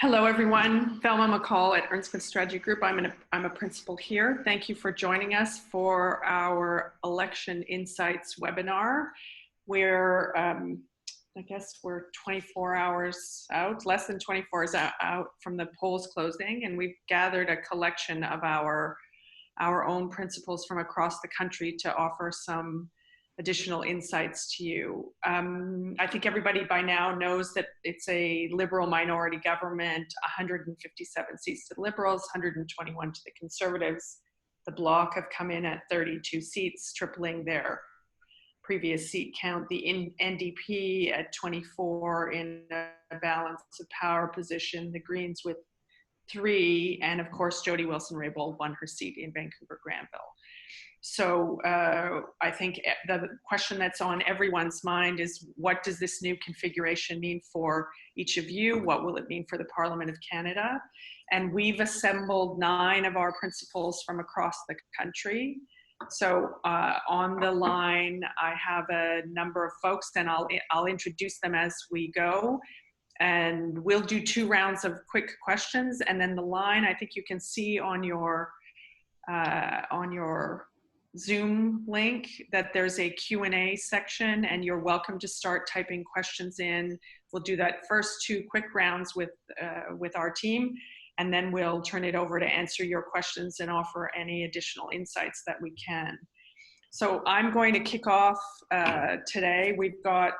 Hello, everyone. Velma McColl at Earnscliffe Strategy Group. I'm a principal here. Thank you for joining us for our Election Insights webinar, where I guess we're 24 hours out, less than 24 hours out from the polls closing, and we've gathered a collection of our own principals from across the country to offer some additional insights to you. I think everybody by now knows that it's a Liberal minority government, 157 seats to the Liberals, 121 to the Conservatives. The Bloc have come in at 32 seats, tripling their previous seat count. The NDP at 24 in a balance of power position, the Greens with 3, and of course Jody Wilson-Raybould won her seat in Vancouver-Granville. So I think the question that's on everyone's mind is, what does this new configuration mean for each of you? What will it mean for the Parliament of Canada? And we've assembled 9 of our principals from across the country. So on the line, I have a number of folks, and I'll introduce them as we go. And we'll do 2 rounds of quick questions, and then the line, I think you can see on your Zoom link that there's a Q&A section, and you're welcome to start typing questions in. We'll do that first 2 quick rounds with our team, and then we'll turn it over to answer your questions and offer any additional insights that we can. So I'm going to kick off today. We've got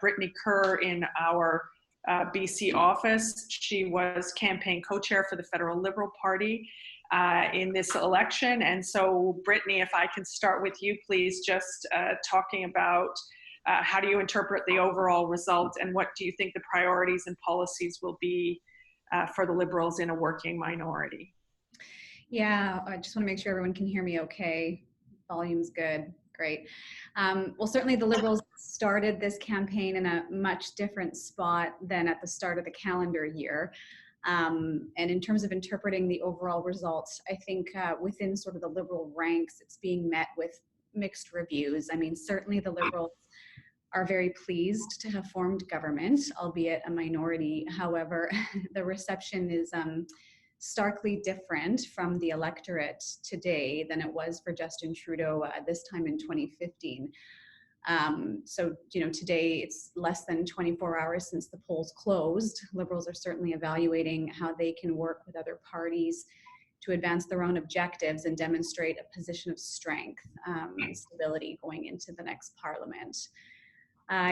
Brittney Kerr in our BC office. She was campaign co-chair for the Federal Liberal Party in this election. And so, Brittney, if I can start with you, please, just talking about how do you interpret the overall result, and what do you think the priorities and policies will be for the Liberals in a working minority? Yeah, I just want to make sure everyone can hear me okay. Volume's good. Great. Well, certainly the Liberals started this campaign in a much different spot than at the start of the calendar year. And in terms of interpreting the overall results, I think within sort of the Liberal ranks, it's being met with mixed reviews. I mean, certainly the Liberals are very pleased to have formed government, albeit a minority. However, the reception is starkly different from the electorate today than it was for Justin Trudeau this time in 2015. So, today it's less than 24 hours since the polls closed. Liberals are certainly evaluating how they can work with other parties to advance their own objectives and demonstrate a position of strength and stability going into the next Parliament.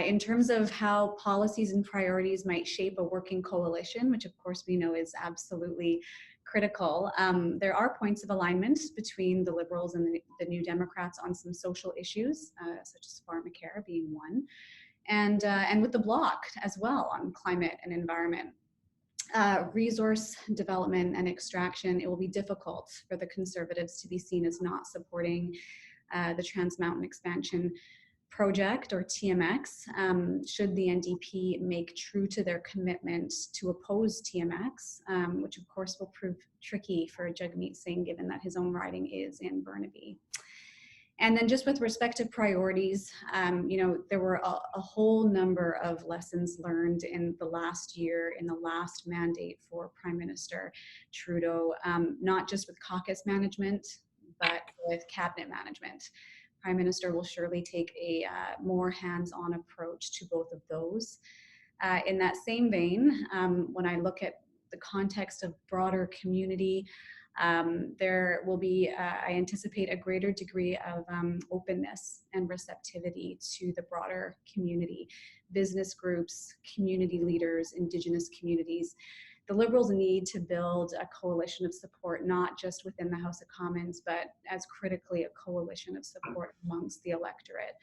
In terms of how policies and priorities might shape a working coalition, which of course we know is absolutely critical, there are points of alignment between the Liberals and the New Democrats on some social issues, such as pharmacare being one, and with the Bloc as well on climate and environment. Resource development and extraction, it will be difficult for the Conservatives to be seen as not supporting the Trans Mountain Expansion Project, or TMX, should the NDP make true to their commitment to oppose TMX, which of course will prove tricky for Jagmeet Singh given that his own riding is in Burnaby. And then just with respect to priorities, there were a whole number of lessons learned in the last year, in the last mandate for Prime Minister Trudeau, not just with caucus management, but with cabinet management. Prime Minister will surely take a more hands-on approach to both of those. In that same vein, when I look at the context of broader community, there will be, I anticipate, a greater degree of openness and receptivity to the broader community, business groups, community leaders, Indigenous communities. The Liberals need to build a coalition of support, not just within the House of Commons, but as critically a coalition of support amongst the electorate.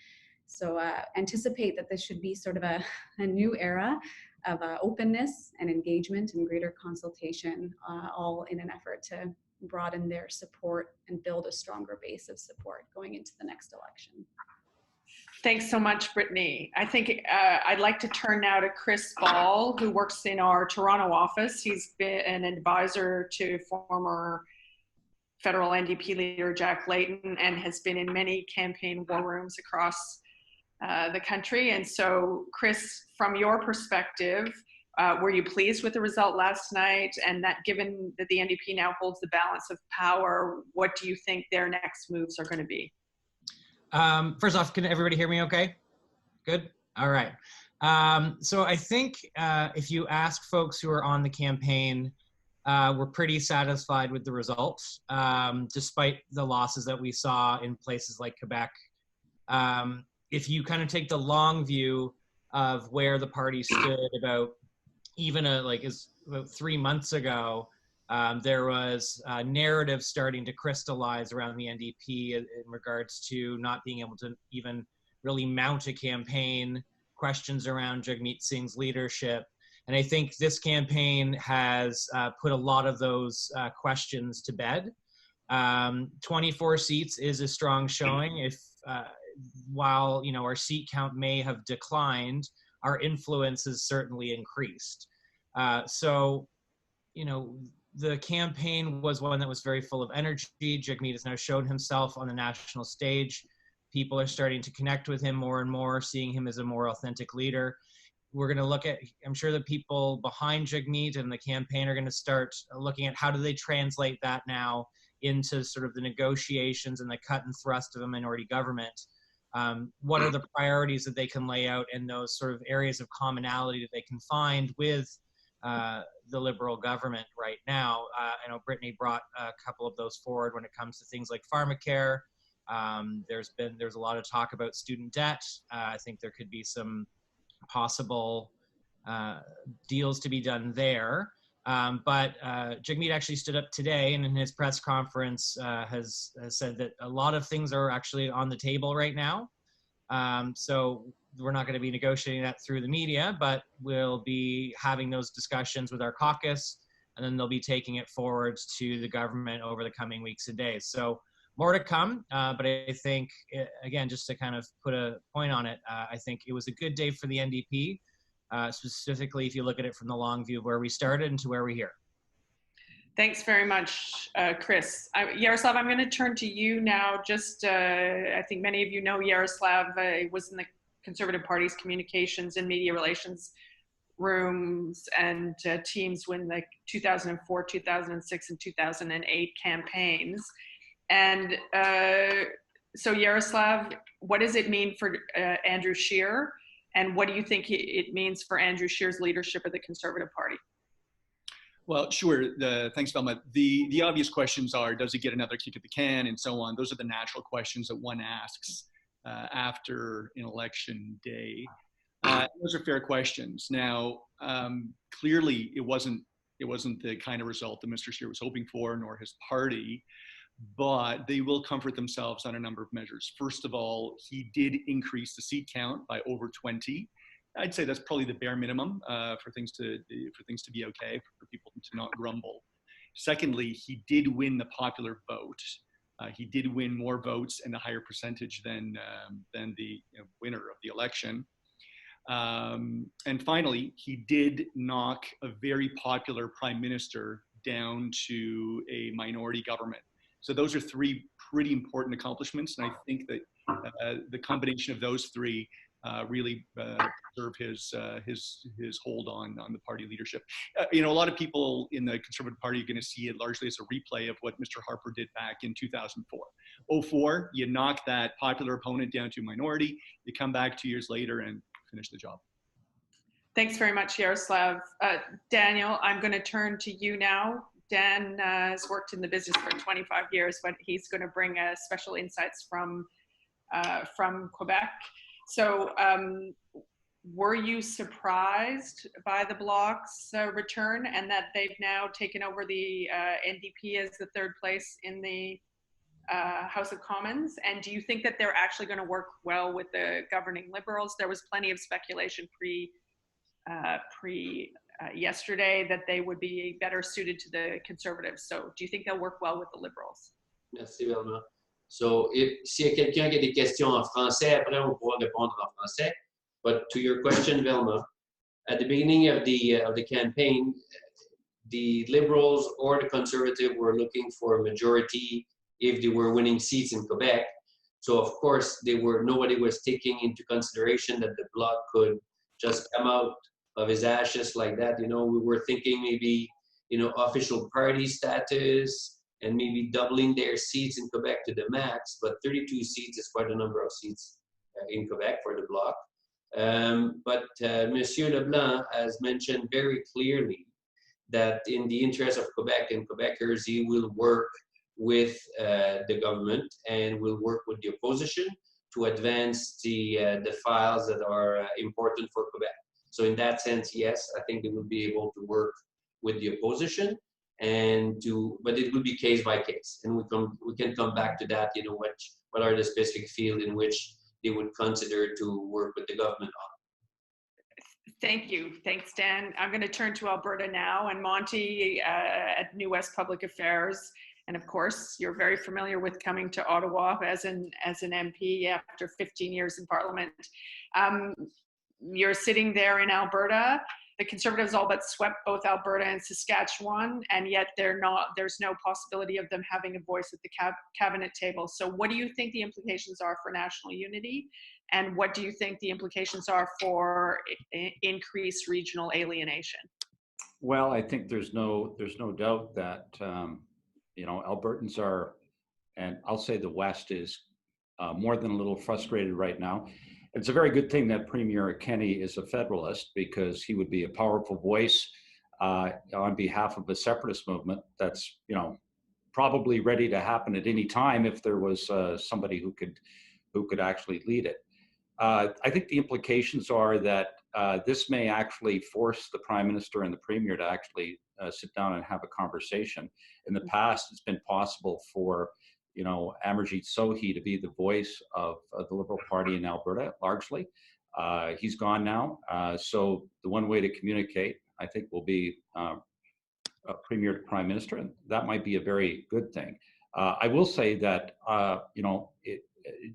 So anticipate that this should be sort of a new era of openness and engagement and greater consultation, all in an effort to broaden their support and build a stronger base of support going into the next election. Thanks so much, Brittney. I think I'd like to turn now to Chris Ball, who works in our Toronto office. He's been an advisor to former federal NDP leader Jack Layton and has been in many campaign war rooms across the country. And so, Chris, from your perspective, Were you pleased with the result last night? And that given that the NDP now holds the balance of power, what do you think their next moves are going to be? First off, can everybody hear me okay? Good? All right. So I think if you ask folks who are on the campaign, we're pretty satisfied with the results, despite the losses that we saw in places like Quebec. If you kind of take the long view of where the party stood about about 3 months ago, there was a narrative starting to crystallize around the NDP in regards to not being able to even really mount a campaign, questions around Jagmeet Singh's leadership. And I think this campaign has put a lot of those questions to bed. 24 seats is a strong showing. If while our seat count may have declined, our influence has certainly increased. So the campaign was one that was very full of energy. Jagmeet has now shown himself on the national stage. People are starting to connect with him more and more, seeing him as a more authentic leader. We're going to look at, I'm sure the people behind Jagmeet and the campaign are going to start looking at how do they translate that now into sort of the negotiations and the cut and thrust of a minority government. What are the priorities that they can lay out in those sort of areas of commonality that they can find with the Liberal government right now? I know Brittney brought a couple of those forward when it comes to things like pharmacare. There's a lot of talk about student debt. I think there could be some possible deals to be done there. But Jagmeet actually stood up today and in his press conference has said that a lot of things are actually on the table right now. So we're not going to be negotiating that through the media, but we'll be having those discussions with our caucus, and then they'll be taking it forward to the government over the coming weeks and days. So more to come, but I think, again, just to kind of put a point on it, I think it was a good day for the NDP, specifically if you look at it from the long view of where we started and to where we're here. Thanks very much, Chris. Yaroslav, I'm going to turn to you now. Just, I think many of you know Yaroslav was in the Conservative Party's communications and media relations rooms and teams when the 2004, 2006, and 2008 campaigns. And so Yaroslav, what does it mean for Andrew Scheer? And what do you think it means for Andrew Scheer's leadership of the Conservative Party? Well, sure. Thanks, Velma. The obvious questions are, does he get another kick at the can and so on? Those are the natural questions that one asks after an election day. Those are fair questions. Now, clearly, it wasn't the kind of result that Mr. Scheer was hoping for, nor his party. But they will comfort themselves on a number of measures. First of all, he did increase the seat count by over 20. I'd say that's probably the bare minimum for things to be okay, for people to not grumble. Secondly, he did win the popular vote. He did win more votes and a higher percentage than the winner of the election. And finally, he did knock a very popular prime minister down to a minority government. So those are three pretty important accomplishments, and I think that the combination of those three really preserve his hold on the party leadership. A lot of people in the Conservative Party are going to see it largely as a replay of what Mr. Harper did back in 2004. 2004, you knock that popular opponent down to a minority, you come back 2 years later and finish the job. Thanks very much, Yaroslav. Daniel, I'm going to turn to you now. Dan has worked in the business for 25 years, but he's going to bring special insights from Quebec. So were you surprised by the Bloc's return and that they've now taken over the NDP as the third place in the House of Commons? And do you think that they're actually going to work well with the governing Liberals? There was plenty of speculation yesterday that they would be better suited to the Conservatives. So do you think they'll work well with the Liberals? Merci, Velma. So, s'il y a quelqu'un qui a des questions en français, après on pourra répondre en français. But to your question, Velma, at the beginning of the campaign, the Liberals or the Conservative were looking for a majority if they were winning seats in Quebec. So of course nobody was taking into consideration that the Bloc could just come out his ashes like that. You know, we were thinking maybe, you know, official party status and maybe doubling their seats in Quebec to the max, but 32 seats is quite a number of seats in Quebec for the Bloc. But Monsieur Leblanc has mentioned very clearly that in the interest of Quebec and Quebecers, he will work with the government and will work with the opposition to advance the files that are important for Quebec. So in that sense, yes, I think they will be able to work with the opposition but it will be case by case. And we can come back to that, you know, what are the specific fields in which they would consider to work with the government on. Thank you. Thanks, Dan. I'm going to turn to Alberta now, and Monte at New West Public Affairs. And of course, you're very familiar with coming to Ottawa as an MP after 15 years in Parliament. You're sitting there in Alberta. The Conservatives all but swept both Alberta and Saskatchewan, and yet there's no possibility of them having a voice at the cabinet table. So what do you think the implications are for national unity? And what do you think the implications are for increased regional alienation? Well, I think there's no doubt that you know, Albertans are, and I'll say the West is more than a little frustrated right now. It's a very good thing that Premier Kenney is a federalist, because he would be a powerful voice on behalf of the separatist movement that's, you know, probably ready to happen at any time if there was somebody who could actually lead it. I think the implications are that this may actually force the Prime Minister and the Premier to actually sit down and have a conversation. In the past, it's been possible for, you know, Amarjeet Sohi to be the voice of the Liberal Party in Alberta, largely. He's gone now. So the one way to communicate, I think, will be Premier to Prime Minister, and that might be a very good thing. I will say that, you know,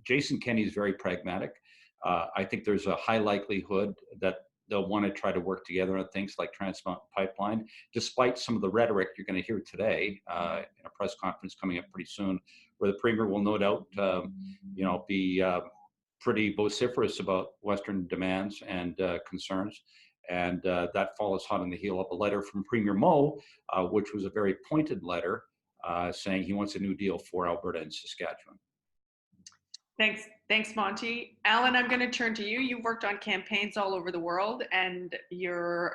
Jason Kenney is very pragmatic. I think there's a high likelihood that they'll want to try to work together on things like Trans Mountain Pipeline, despite some of the rhetoric you're going to hear today in a press conference coming up pretty soon, where the Premier will no doubt, you know, be pretty vociferous about Western demands and concerns. And that follows hot on the heel of a letter from Premier Moe, which was a very pointed letter saying he wants a new deal for Alberta and Saskatchewan. Thanks, Monte. Allan, I'm going to turn to you. You've worked on campaigns all over the world, and you're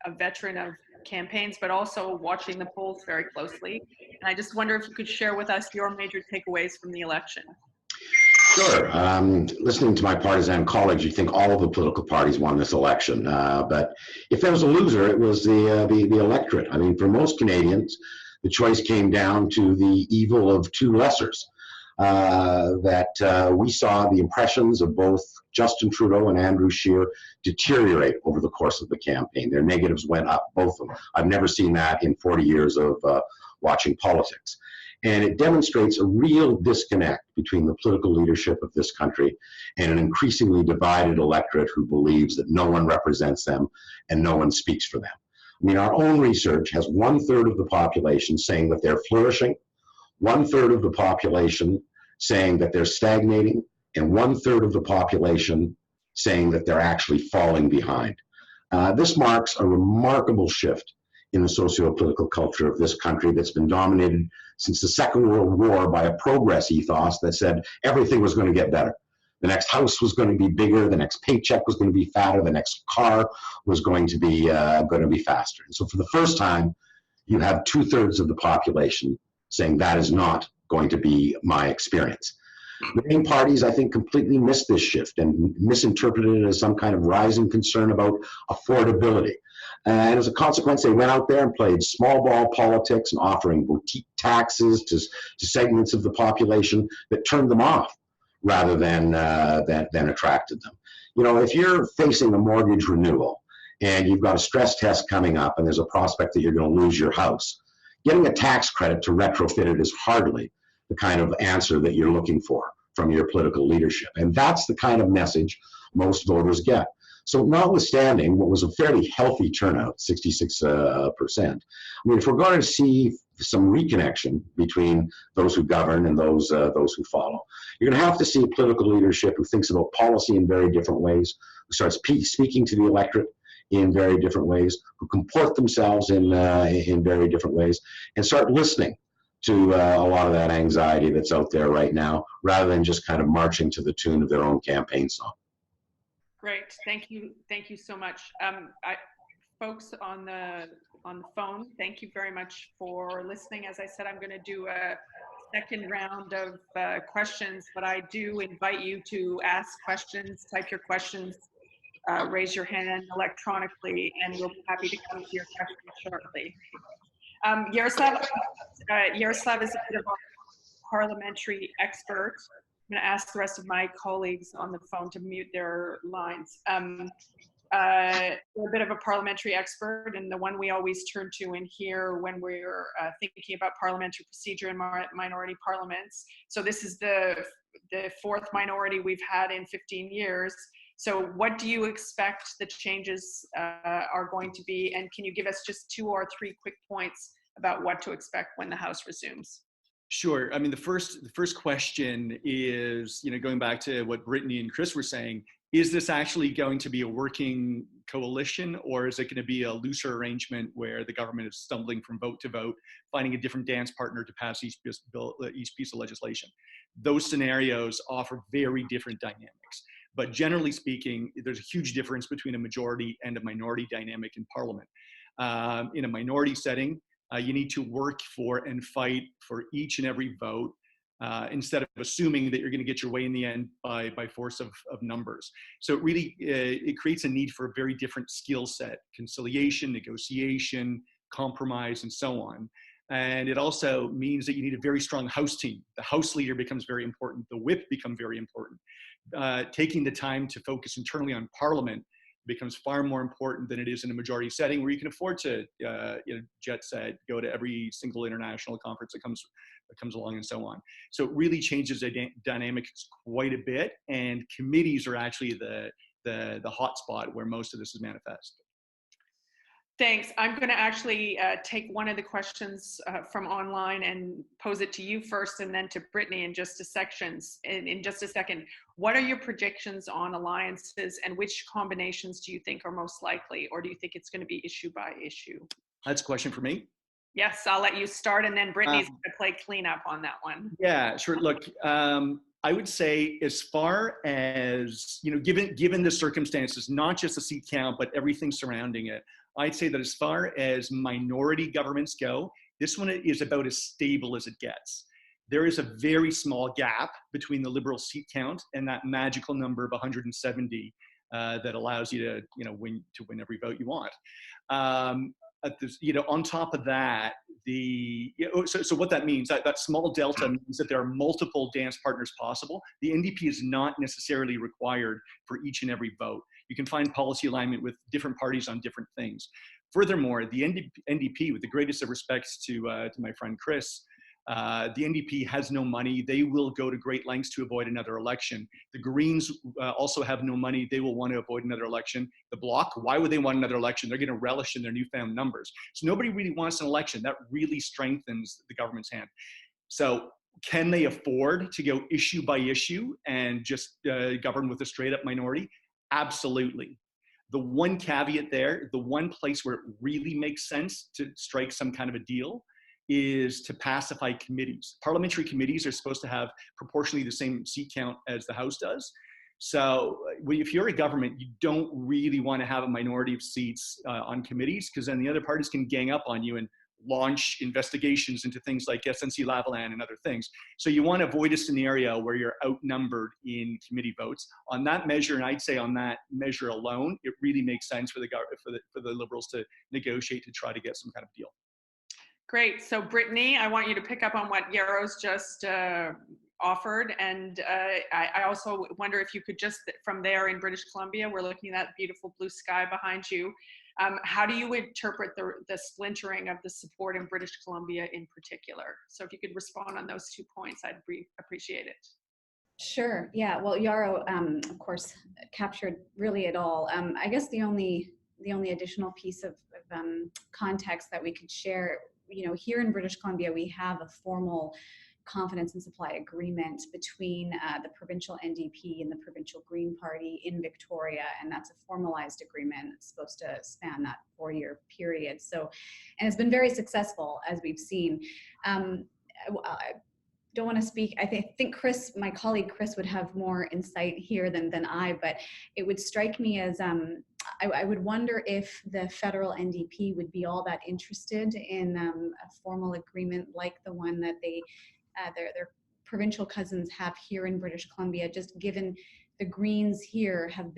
a veteran of campaigns, but also watching the polls very closely. And I just wonder if you could share with us your major takeaways from the election. Sure. Listening to my partisan colleagues, you think all of the political parties won this election. But if there was a loser, it was the electorate. I mean, for most Canadians, the choice came down to the evil of two lessers. We saw the impressions of both Justin Trudeau and Andrew Scheer deteriorate over the course of the campaign. Their negatives went up, both of them. I've never seen that in 40 years of watching politics. And it demonstrates a real disconnect between the political leadership of this country and an increasingly divided electorate who believes that no one represents them and no one speaks for them. I mean, our own research has 1/3 of the population saying that they're flourishing, 1/3 of the population saying that they're stagnating, and 1/3 of the population saying that they're actually falling behind. This marks a remarkable shift in the socio-political culture of this country that's been dominated since the Second World War by a progress ethos that said everything was going to get better. The next house was going to be bigger, the next paycheck was going to be fatter, the next car was going to be faster. And so for the first time, you have 2/3 of the population saying that is not going to be my experience. The main parties, I think, completely missed this shift and misinterpreted it as some kind of rising concern about affordability. And as a consequence, they went out there and played small ball politics and offering boutique taxes to segments of the population that turned them off rather than attracted them. You know, if you're facing a mortgage renewal and you've got a stress test coming up and there's a prospect that you're going to lose your house, getting a tax credit to retrofit it is hardly the kind of answer that you're looking for from your political leadership. And that's the kind of message most voters get. So notwithstanding what was a fairly healthy turnout, 66%, I mean, if we're going to see some reconnection between those who govern and those who follow, you're going to have to see a political leadership who thinks about policy in very different ways, who starts speaking to the electorate in very different ways, who comport themselves in very different ways, and start listening to a lot of that anxiety that's out there right now, rather than just kind of marching to the tune of their own campaign song. Great, thank you so much. Folks on the phone, thank you very much for listening. As I said, I'm going to do a second round of questions, but I do invite you to ask questions, type your questions, raise your hand electronically, and we'll be happy to come to your questions shortly. Yaroslav is a bit of a parliamentary expert. I'm going to ask the rest of my colleagues on the phone to mute their lines. We're a bit of a parliamentary expert, and the one we always turn to in here when we're thinking about parliamentary procedure in minority parliaments. So this is the fourth minority we've had in 15 years. So what do you expect the changes are going to be? And can you give us just 2 or 3 quick points about what to expect when the House resumes? Sure. I mean, the first question is, going back to what Brittney and Chris were saying, is this actually going to be a working coalition, or is it going to be a looser arrangement where the government is stumbling from vote to vote, finding a different dance partner to pass each piece of legislation? Those scenarios offer very different dynamics. But generally speaking, there's a huge difference between a majority and a minority dynamic in Parliament. In a minority setting, you need to work for and fight for each and every vote, instead of assuming that you're going to get your way in the end by force of numbers. So it really it creates a need for a very different skill set: conciliation, negotiation, compromise, and so on. And it also means that you need a very strong House team. The House leader becomes very important. The whip become very important. Taking the time to focus internally on Parliament becomes far more important than it is in a majority setting, where you can afford to jet set, go to every single international conference that comes along, and so on. So it really changes the dynamics quite a bit, and committees are actually the hot spot where most of this is manifest. Thanks. I'm going to actually take one of the questions from online and pose it to you first, and then to Brittney in just a second. What are your predictions on alliances, and which combinations do you think are most likely, or do you think it's going to be issue by issue? That's a question for me. Yes, I'll let you start, and then Brittney's going to play cleanup on that one. Yeah, sure. Look, I would say, as far as, given the circumstances, not just the seat count, but everything surrounding it, I'd say that as far as minority governments go, this one is about as stable as it gets. There is a very small gap between the Liberal seat count and that magical number of 170 that allows you to, win every vote you want. On top of that, so what that means, that small delta means that there are multiple dance partners possible. The NDP is not necessarily required for each and every vote. You can find policy alignment with different parties on different things. Furthermore, the NDP, with the greatest of respects to my friend Chris, the NDP has no money. They will go to great lengths to avoid another election. The Greens also have no money. They will want to avoid another election. The Bloc, why would they want another election? They're going to relish in their newfound numbers. So nobody really wants an election. That really strengthens the government's hand. So can they afford to go issue by issue and just govern with a straight up minority? Absolutely. The one caveat there, the one place where it really makes sense to strike some kind of a deal, is to pacify committees. Parliamentary committees are supposed to have proportionally the same seat count as the House does. So if you're a government, you don't really want to have a minority of seats on committees, because then the other parties can gang up on you and launch investigations into things like SNC-Lavalin and other things. So you want to avoid a scenario where you're outnumbered in committee votes. On that measure, and I'd say on that measure alone, it really makes sense for the Liberals to negotiate to try to get some kind of deal. Great. So Brittney, I want you to pick up on what Yaro's just offered. And I also wonder if you could just, from there in British Columbia, we're looking at that beautiful blue sky behind you. How do you interpret the splintering of the support in British Columbia in particular? So if you could respond on those 2 points, I'd appreciate it. Sure. Yeah. Well, Yaro, of course, captured really it all. I guess the only additional piece of context that we could share, here in British Columbia, we have a formal confidence and supply agreement between the provincial NDP and the provincial Green Party in Victoria, and that's a formalized agreement. It's supposed to span that 4-year period. So, and it's been very successful, as we've seen. I don't want to speak. I think Chris, my colleague Chris, would have more insight here than I, but it would strike me as I would wonder if the federal NDP would be all that interested in a formal agreement like the one that their provincial cousins have here in British Columbia, just given the Greens here have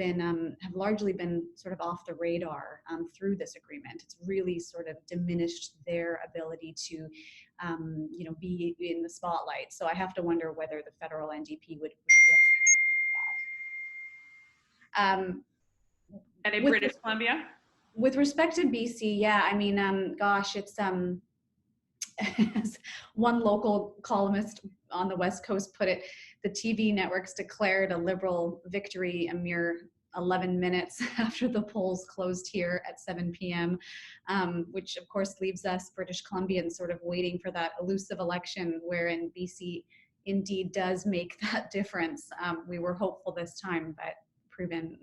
largely been sort of off the radar through this agreement. It's really sort of diminished their ability to be in the spotlight. So I have to wonder whether the federal NDP would and in British Columbia? With respect to BC, yeah, I mean, gosh, it's as one local columnist on the West Coast put it, the TV networks declared a Liberal victory a mere 11 minutes after the polls closed here at 7 p.m., which of course leaves us British Columbians sort of waiting for that elusive election wherein BC indeed does make that difference. We were hopeful this time, but proven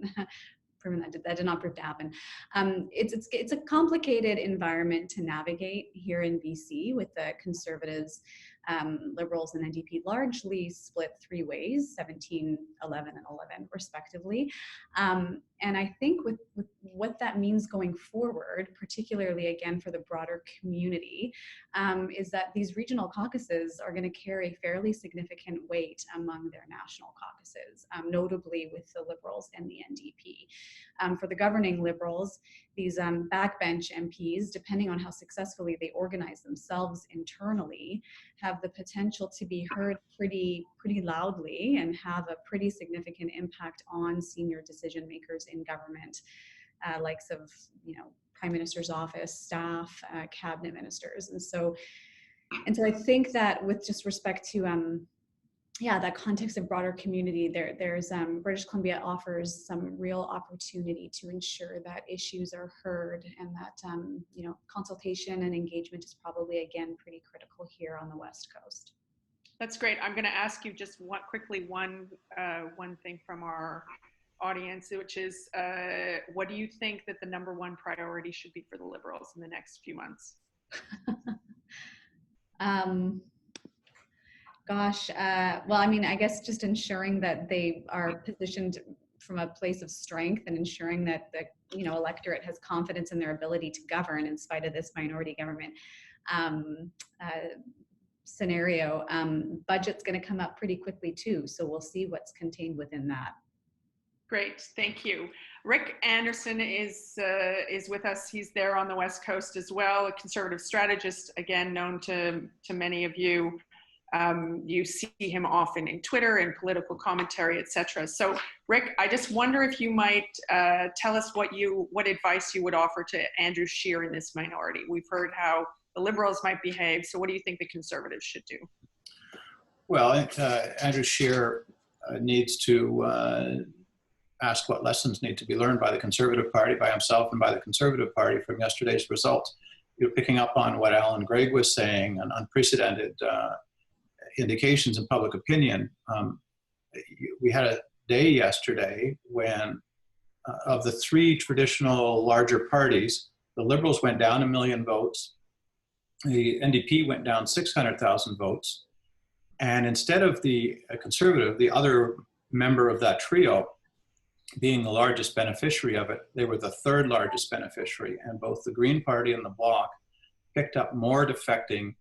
that did not prove to happen. It's a complicated environment to navigate here in BC with the Conservatives, Liberals and NDP largely split 3 ways, 17, 11 and 11 respectively. And I think with what that means going forward, particularly again for the broader community, is that these regional caucuses are going to carry fairly significant weight among their national caucuses, notably with the Liberals and the NDP. For the governing Liberals, these backbench MPs, depending on how successfully they organize themselves internally, have the potential to be heard pretty loudly and have a pretty significant impact on senior decision makers in government, likes of Prime Minister's office, staff, cabinet ministers, and so I think that with just respect to that context of broader community, there's British Columbia offers some real opportunity to ensure that issues are heard and that consultation and engagement is probably again pretty critical here on the West Coast. That's great. I'm going to ask you just one thing from our audience, which is what do you think that the #1 priority should be for the Liberals in the next few months? Well, I mean, I guess just ensuring that they are positioned from a place of strength and ensuring that the electorate has confidence in their ability to govern in spite of this minority government scenario. Budget's going to come up pretty quickly too, so we'll see what's contained within that. Great, thank you. Rick Anderson is with us. He's there on the West Coast as well, a conservative strategist, again known to many of you. You see him often in Twitter and political commentary, etc. So, Rick, I just wonder if you might tell us what advice you would offer to Andrew Scheer in this minority. We've heard how the Liberals might behave. So, what do you think the Conservatives should do? Well, Andrew Scheer needs to ask what lessons need to be learned by the Conservative Party, by himself, and by the Conservative Party from yesterday's results. You're picking up on what Allan Gregg was saying, an unprecedented indications in public opinion. We had a day yesterday when of the 3 traditional larger parties, the Liberals went down 1 million votes, the NDP went down 600,000 votes, and instead of the Conservative, the other member of that trio, being the largest beneficiary of it, they were the 3rd largest beneficiary, and both the Green Party and the Bloc picked up more defecting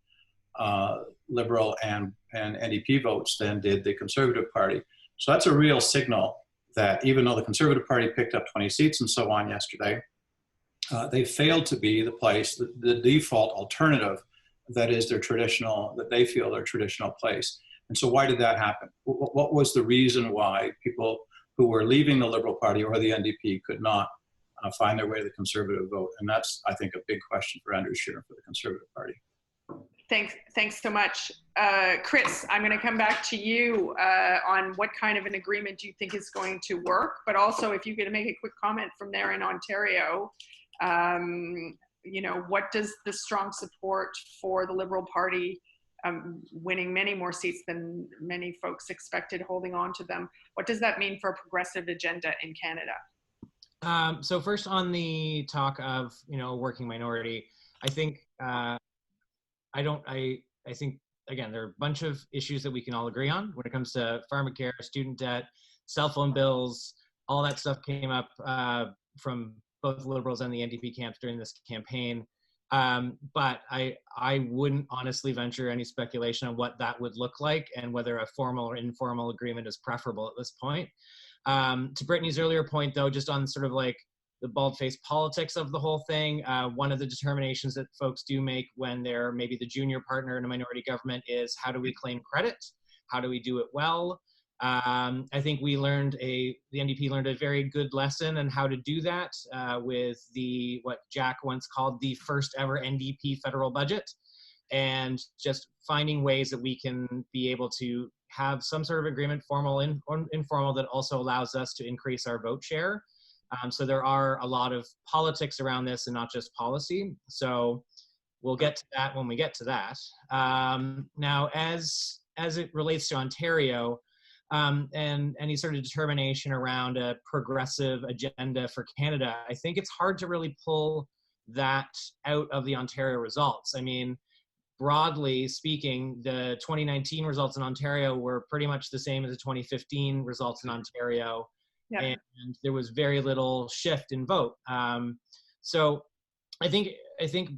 Liberal and NDP votes than did the Conservative Party. So that's a real signal that even though the Conservative Party picked up 20 seats and so on yesterday, they failed to be the place, the default alternative that is that they feel their traditional place. And so why did that happen? What was the reason why people who were leaving the Liberal Party or the NDP could not find their way to the Conservative vote? And that's, I think, a big question for Andrew Scheer for the Conservative Party. Thanks so much. Chris, I'm going to come back to you on what kind of an agreement do you think is going to work, but also if you could make a quick comment from there in Ontario, what does the strong support for the Liberal Party winning many more seats than many folks expected, holding on to them. What does that mean for a progressive agenda in Canada? So first, on the talk of working minority, I think I think again there are a bunch of issues that we can all agree on when it comes to pharmacare, student debt, cell phone bills. All that stuff came up from both Liberals and the NDP camps during this campaign. But I wouldn't honestly venture any speculation on what that would look like and whether a formal or informal agreement is preferable at this point. To Brittney's earlier point, though, just on sort of like the bald-faced politics of the whole thing, one of the determinations that folks do make when they're maybe the junior partner in a minority government is, how do we claim credit? How do we do it well? I think the NDP learned a very good lesson on how to do that with what Jack once called the first ever NDP federal budget, and just finding ways that we can be able to have some sort of agreement, formal or informal, that also allows us to increase our vote share. So there are a lot of politics around this and not just policy. So we'll get to that when we get to that. Now, as it relates to Ontario, and any sort of determination around a progressive agenda for Canada, I think it's hard to really pull that out of the Ontario results. I mean, broadly speaking, the 2019 results in Ontario were pretty much the same as the 2015 results in Ontario, and there was very little shift in vote. So I think,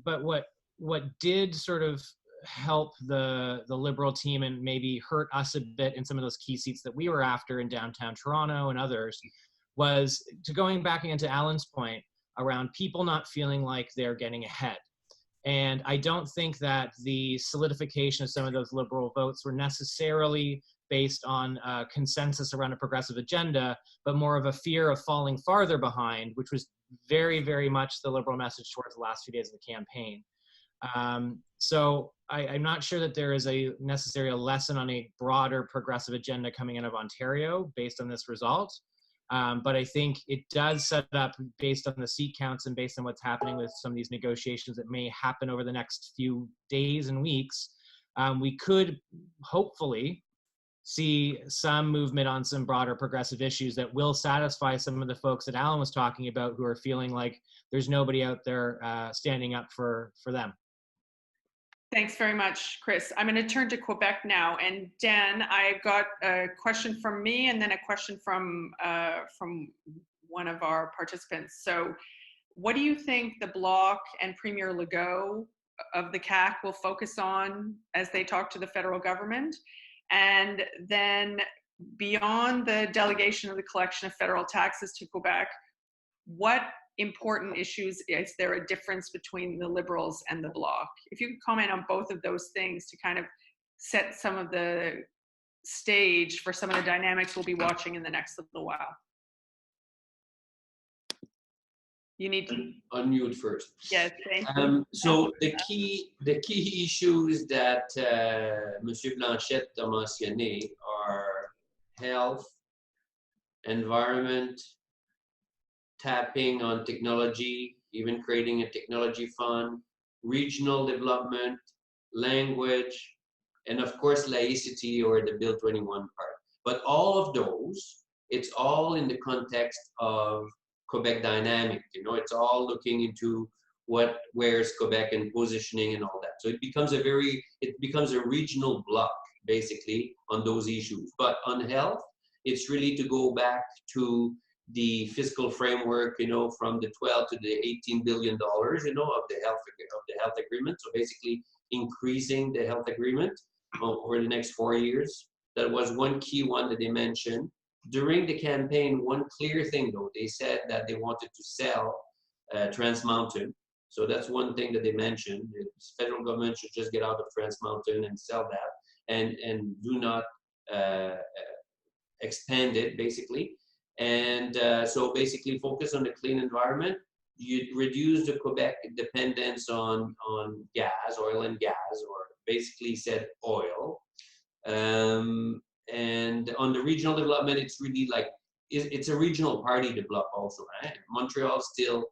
but what did sort of help the Liberal team and maybe hurt us a bit in some of those key seats that we were after in downtown Toronto and others was to going back into Allan's point around people not feeling like they're getting ahead. And I don't think that the solidification of some of those Liberal votes were necessarily based on consensus around a progressive agenda, but more of a fear of falling farther behind, which was very, very much the Liberal message towards the last few days of the campaign. So I'm not sure that there is necessarily a lesson on a broader progressive agenda coming out of Ontario based on this result. But I think it does set up, based on the seat counts and based on what's happening with some of these negotiations that may happen over the next few days and weeks, we could hopefully see some movement on some broader progressive issues that will satisfy some of the folks that Allan was talking about who are feeling like there's nobody out there standing up for them. Thanks very much, Chris. I'm going to turn to Quebec now. And Dan, I've got a question from me and then a question from one of our participants. So what do you think the Bloc and Premier Legault of the CAQ will focus on as they talk to the federal government? And then beyond the delegation of the collection of federal taxes to Quebec, what important issues is there a difference between the Liberals and the Bloc? If you could comment on both of those things to kind of set some of the stage for some of the dynamics we'll be watching in the next little while. You need to unmute first. Yes, thank you. So the key issues that Monsieur Blanchette a mentionné are health, environment, tapping on technology, even creating a technology fund, regional development, language, and of course laicity or the Bill 21 part. But all of those, it's all in the context of Quebec dynamic. It's all looking into where's Quebec and positioning and all that. So it becomes a regional block basically on those issues. But on health, it's really to go back to the fiscal framework, from the 12 to the $18 billion, of the health agreement. So basically increasing the health agreement over the next 4 years. That was one key one that they mentioned. During the campaign, one clear thing though, they said that they wanted to sell Trans Mountain. So that's one thing that they mentioned. The federal government should just get out of Trans Mountain and sell that and do not expand it basically. And so basically focus on the clean environment. You reduce the Quebec dependence on gas, oil and gas, or basically said oil. And on the regional development, it's really like, it's a regional party, the Bloc also, right? Montreal's still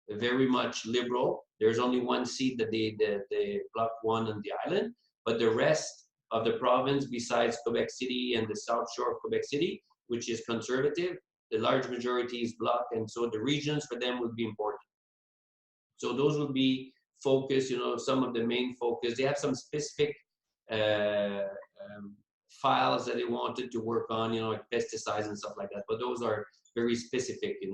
very much Liberal. There's only one seat that the Bloc won on the island, but the rest of the province, besides Quebec City and the South Shore of Quebec City, which is conservative, the large majority is Bloc, and so the regions for them would be important. So those would be focus, some of the main focus. They have some specific files that they wanted to work on, like pesticides and stuff like that, but those are very specific, in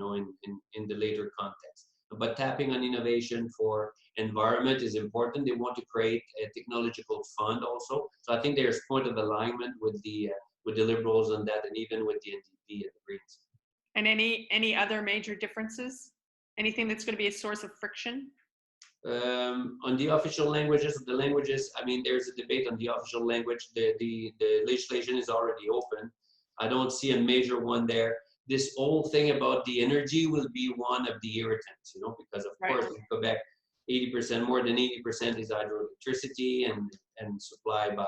the later context. But tapping on innovation for environment is important. They want to create a technological fund also. So I think there's point of alignment with the Liberals on that, and even with the NDP and the Greens. And any other major differences? Anything that's going to be a source of friction? On the official languages, there's a debate on the official language. The legislation is already open. I don't see a major one there. This whole thing about the energy will be one of the irritants, because of course in Quebec, 80%, more than 80% is hydroelectricity and supplied by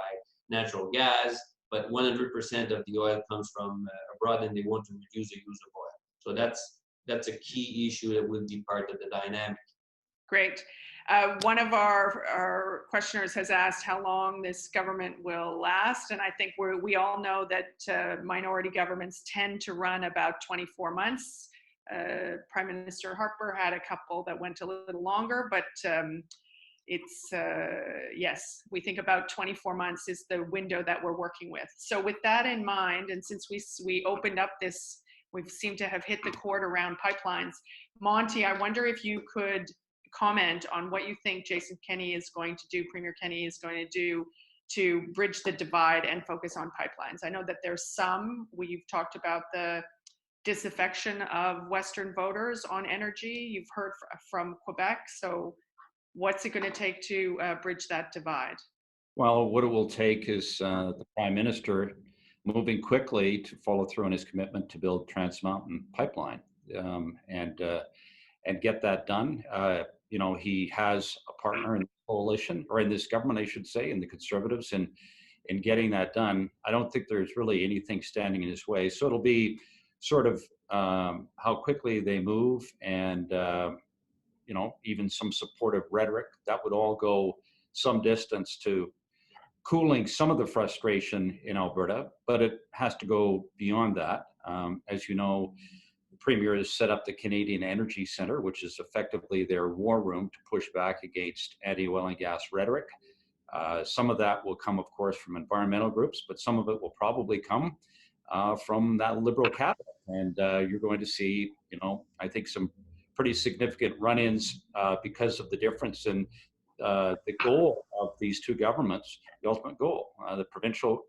natural gas, but 100% of the oil comes from abroad, and they want to reduce the use of oil. So that's a key issue that will be part of the dynamic. Great. One of our questioners has asked how long this government will last, and I think we all know that minority governments tend to run about 24 months. Prime Minister Harper had a couple that went a little longer, but yes, we think about 24 months is the window that we're working with. So with that in mind, and since we opened up this, we seem to have hit the chord around pipelines. Monte, I wonder if you could comment on what you think Jason Kenney is going to do, Premier Kenney is going to do to bridge the divide and focus on pipelines. I know that there's we've talked about the disaffection of Western voters on energy. You've heard from Quebec. So what's it going to take to bridge that divide? Well, what it will take is the Prime Minister moving quickly to follow through on his commitment to build Trans Mountain Pipeline and get that done. He has a partner in the coalition, or in this government, I should say, in the Conservatives, in getting that done. I don't think there's really anything standing in his way. So it'll be sort of how quickly they move, and even some supportive rhetoric. That would all go some distance to cooling some of the frustration in Alberta, but it has to go beyond that. As you know, the Premier has set up the Canadian Energy Centre, which is effectively their war room to push back against anti-oil and gas rhetoric. Some of that will come, of course, from environmental groups, but some of it will probably come from that Liberal cabinet. And you're going to see, I think some pretty significant run-ins because of the difference in the goal of these two governments, the ultimate goal. The provincial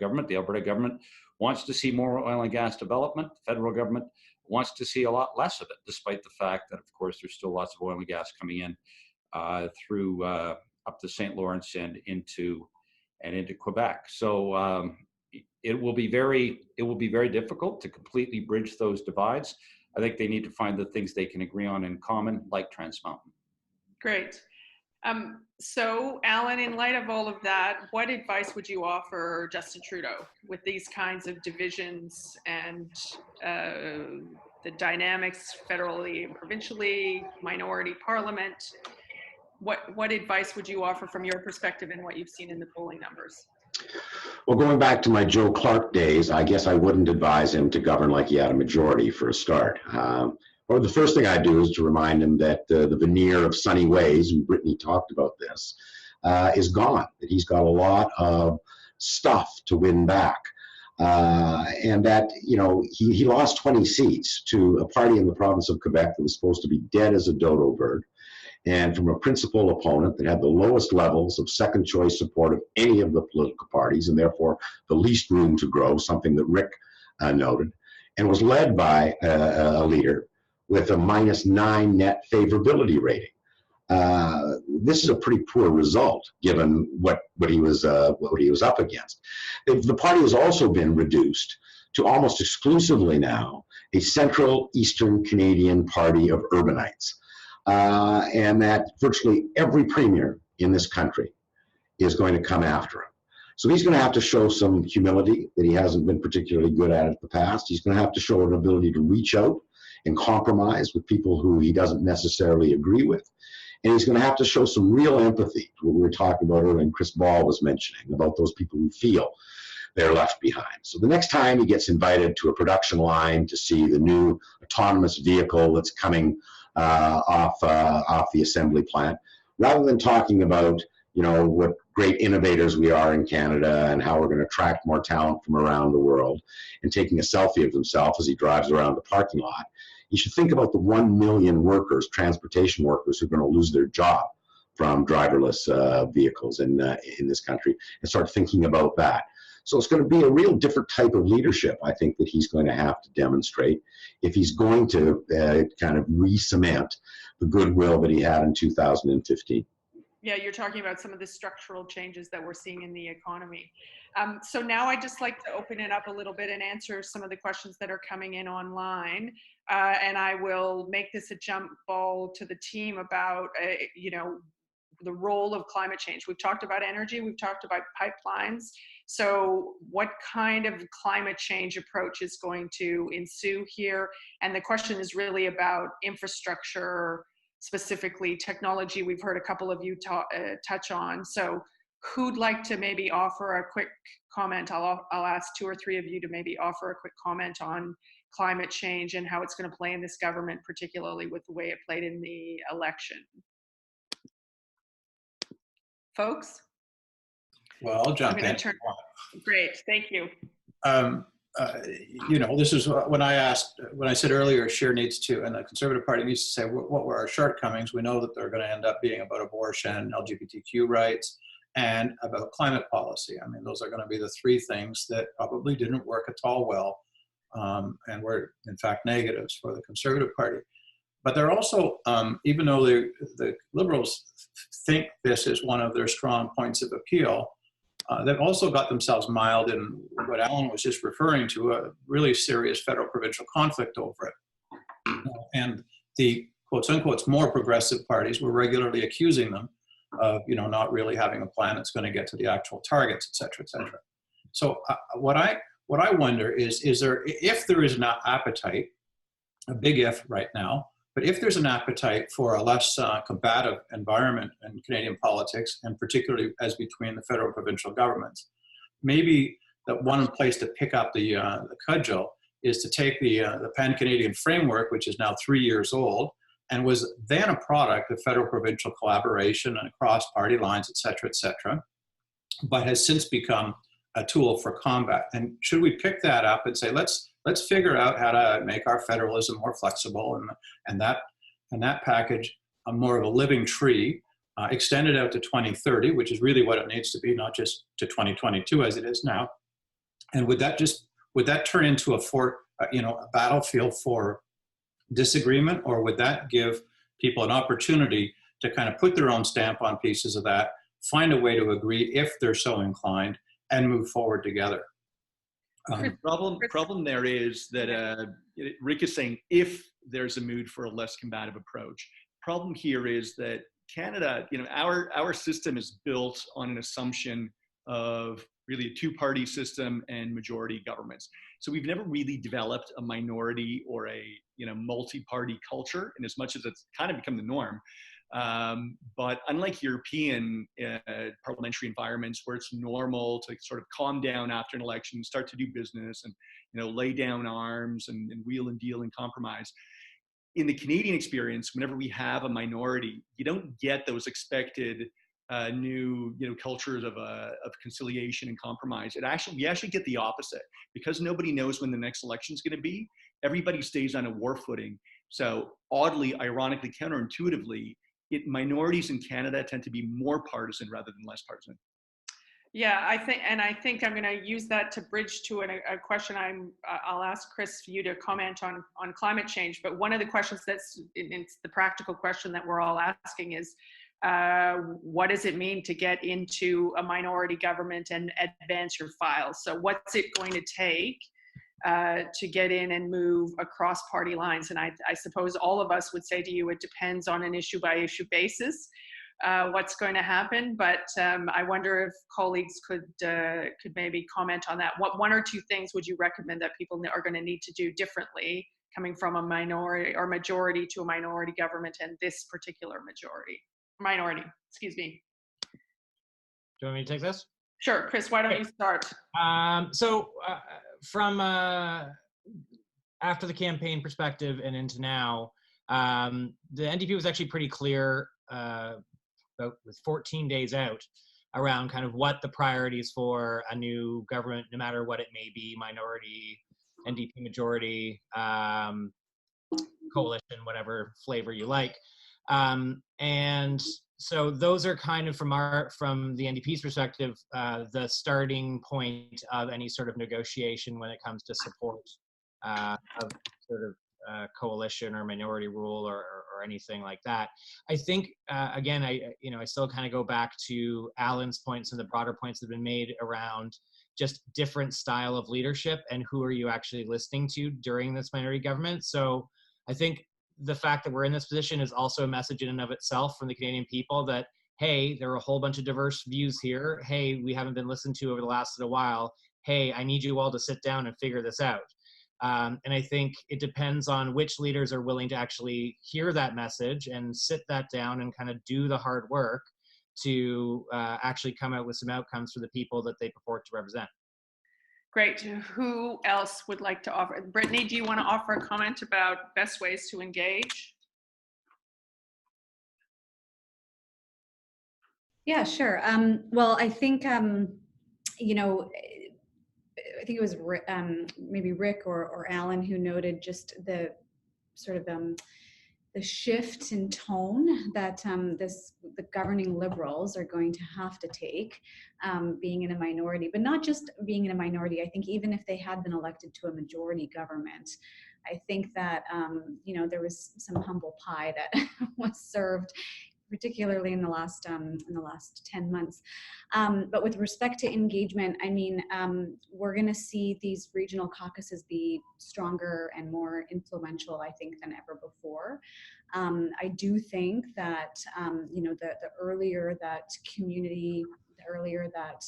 government, the Alberta government, wants to see more oil and gas development. The federal government wants to see a lot less of it, despite the fact that, of course, there's still lots of oil and gas coming in through up the St. Lawrence and into Quebec. So it will be very difficult to completely bridge those divides. I think they need to find the things they can agree on in common, like Trans Mountain. Great. So, Allan, in light of all of that, what advice would you offer Justin Trudeau with these kinds of divisions and the dynamics federally and provincially, minority parliament? What advice would you offer from your perspective and what you've seen in the polling numbers? Well, going back to my Joe Clark days, I guess I wouldn't advise him to govern like he had a majority for a start. Or the first thing I do is to remind him that the veneer of sunny ways, and Brittney talked about this, is gone, that he's got a lot of stuff to win back. And that, he lost 20 seats to a party in the province of Quebec that was supposed to be dead as a dodo bird, and from a principal opponent that had the lowest levels of second choice support of any of the political parties, and therefore the least room to grow, something that Rick noted, and was led by a leader with a -9 net favorability rating. This is a pretty poor result given what he was up against. The party has also been reduced to almost exclusively now a central eastern Canadian party of urbanites, and that virtually every premier in this country is going to come after him. So he's going to have to show some humility that he hasn't been particularly good at in the past. He's going to have to show an ability to reach out and compromise with people who he doesn't necessarily agree with. And he's going to have to show some real empathy to what we were talking about earlier and Chris Ball was mentioning about those people who feel they're left behind. So the next time he gets invited to a production line to see the new autonomous vehicle that's coming off the assembly plant, rather than talking about, you know, what great innovators we are in Canada and how we're going to attract more talent from around the world, and taking a selfie of himself as he drives around the parking lot, you should think about the 1 million workers, transportation workers, who are going to lose their job from driverless vehicles in this country, and start thinking about that. So it's going to be a real different type of leadership, I think, that he's going to have to demonstrate if he's going to kind of re-cement the goodwill that he had in 2015. Yeah, you're talking about some of the structural changes that we're seeing in the economy. So now I'd just like to open it up a little bit and answer some of the questions that are coming in online. And I will make this a jump ball to the team about, you know, the role of climate change. We've talked about energy, we've talked about pipelines. So what kind of climate change approach is going to ensue here? And the question is really about infrastructure, specifically technology. We've heard a couple of you touch on. So who'd like to maybe offer a quick comment? I'll ask 2 or 3 of you to maybe offer a quick comment on climate change and how it's going to play in this government, particularly with the way it played in the election. Folks? Well, I'll jump in. Great, thank you. You know, this is when I said earlier, Scheer needs to, and the Conservative Party needs to say what were our shortcomings. We know that they're going to end up being about abortion, LGBTQ rights, and about climate policy. I mean, those are going to be the 3 things that probably didn't work at all well, and were in fact negatives for the Conservative Party. But they're also, even though the Liberals think this is one of their strong points of appeal, they've also got themselves mired in what Allan was just referring to, a really serious federal-provincial conflict over it. And the quotes unquote more progressive parties were regularly accusing them of, you know, not really having a plan that's going to get to the actual targets, et cetera, et cetera. So what I wonder is there, if there is an appetite, a big if right now, but if there's an appetite for a less combative environment in Canadian politics, and particularly as between the federal and provincial governments, maybe that one place to pick up the cudgel is to take the Pan-Canadian framework, which is now 3 years old, and was then a product of federal-provincial collaboration and across party lines, et cetera, but has since become a tool for combat. And should we pick that up and say, let's figure out how to make our federalism more flexible, and that package more of a living tree, extended out to 2030, which is really what it needs to be, not just to 2022 as it is now. And would that turn into a battlefield for disagreement, or would that give people an opportunity to kind of put their own stamp on pieces of that, find a way to agree if they're so inclined, and move forward together? Problem there is that Rick is saying if there's a mood for a less combative approach. Problem here is that Canada, you know, our system is built on an assumption of really a 2-party system and majority governments. So we've never really developed a minority or a, you know, multi-party culture, in as much as it's kind of become the norm. But unlike European parliamentary environments where it's normal to sort of calm down after an election, start to do business and, you know, lay down arms and wheel and deal and compromise. In the Canadian experience, whenever we have a minority, you don't get those expected new, you know, cultures of conciliation and compromise. We actually get the opposite, because nobody knows when the next election is going to be. Everybody stays on a war footing. So oddly, ironically, counterintuitively, minorities in Canada tend to be more partisan rather than less partisan. Yeah, I think I'm going to use that to bridge to a question. I'll ask Chris for you to comment on climate change. But one of the questions it's the practical question that we're all asking is, what does it mean to get into a minority government and advance your files? So what's it going to take to get in and move across party lines? And I suppose all of us would say to you, it depends on an issue by issue basis, what's going to happen. But I wonder if colleagues could maybe comment on that. What 1 or 2 things would you recommend that people are going to need to do differently coming from a minority or majority to a minority government, and this particular minority, excuse me. Do you want me to take this? Sure, Chris, why don't you start? From after the campaign perspective and into now, the NDP was actually pretty clear about with 14 days out around kind of what the priorities for a new government, no matter what it may be, minority, NDP majority, coalition, whatever flavor you like. And so those are kind of from the NDP's perspective, the starting point of any sort of negotiation when it comes to support of sort of coalition or minority rule or anything like that. I think again, I still kind of go back to Allan's points and the broader points that have been made around just different style of leadership and who are you actually listening to during this minority government. So I think the fact that we're in this position is also a message in and of itself from the Canadian people that, hey, there are a whole bunch of diverse views here. Hey, we haven't been listened to over the last little while. Hey, I need you all to sit down and figure this out. And I think it depends on which leaders are willing to actually hear that message and sit that down and kind of do the hard work to actually come out with some outcomes for the people that they purport to represent. Great. Who else would like to offer? Brittney, do you want to offer a comment about best ways to engage? Yeah, sure. Well, I think, you know, I think it was maybe Rick or Allan who noted just the sort of the shift in tone that the governing Liberals are going to have to take, being in a minority, but not just being in a minority. I think even if they had been elected to a majority government, I think that you know, there was some humble pie that was served, particularly in the last 10 months. But with respect to engagement, I mean, we're going to see these regional caucuses be stronger and more influential, I think, than ever before. I do think that, you know, the earlier that community, the earlier that,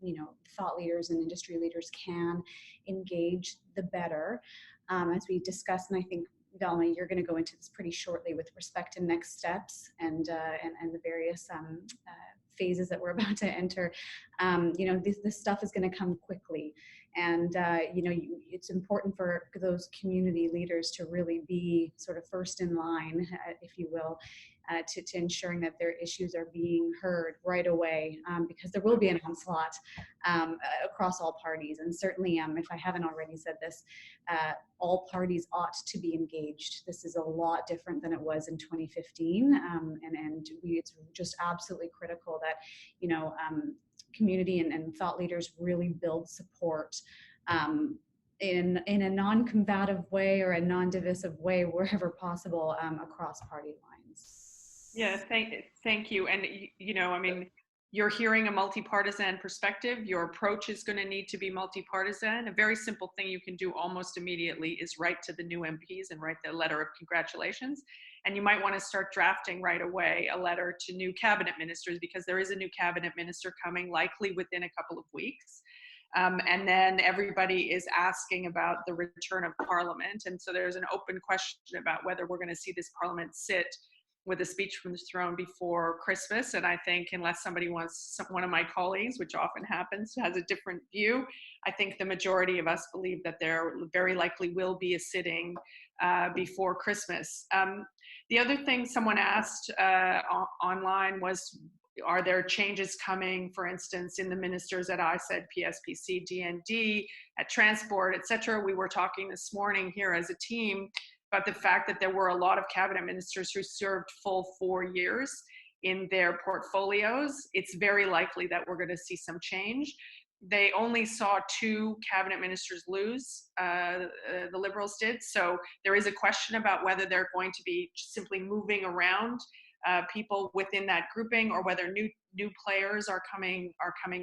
you know, thought leaders and industry leaders can engage, the better. As we discussed, and I think Velma, you're going to go into this pretty shortly with respect to next steps and the various phases that we're about to enter. You know, this stuff is going to come quickly, and you know, it's important for those community leaders to really be sort of first in line, if you will, to ensuring that their issues are being heard right away, because there will be an onslaught across all parties. And certainly, if I haven't already said this, all parties ought to be engaged. This is a lot different than it was in 2015, and it's just absolutely critical that, you know, community and thought leaders really build support in a non-combative way or a non-divisive way wherever possible, across party lines. Yeah, thank you. And, you know, I mean, you're hearing a multi-partisan perspective. Your approach is going to need to be multi-partisan. A very simple thing you can do almost immediately is write to the new MPs and write the letter of congratulations. And you might want to start drafting right away a letter to new cabinet ministers, because there is a new cabinet minister coming likely within a couple of weeks. And then everybody is asking about the return of Parliament. And so there's an open question about whether we're going to see this Parliament sit with a speech from the throne before Christmas. And I think unless somebody wants, one of my colleagues, which often happens, has a different view, I think the majority of us believe that there very likely will be a sitting before Christmas. The other thing someone asked online was, are there changes coming, for instance, in the ministers at ISED, PSPC, DND, at Transport, et cetera? We were talking this morning here as a team about the fact that there were a lot of cabinet ministers who served full 4 years in their portfolios. It's very likely that we're going to see some change. They only saw 2 cabinet ministers lose, the Liberals did. So there is a question about whether they're going to be simply moving around people within that grouping, or whether new players are coming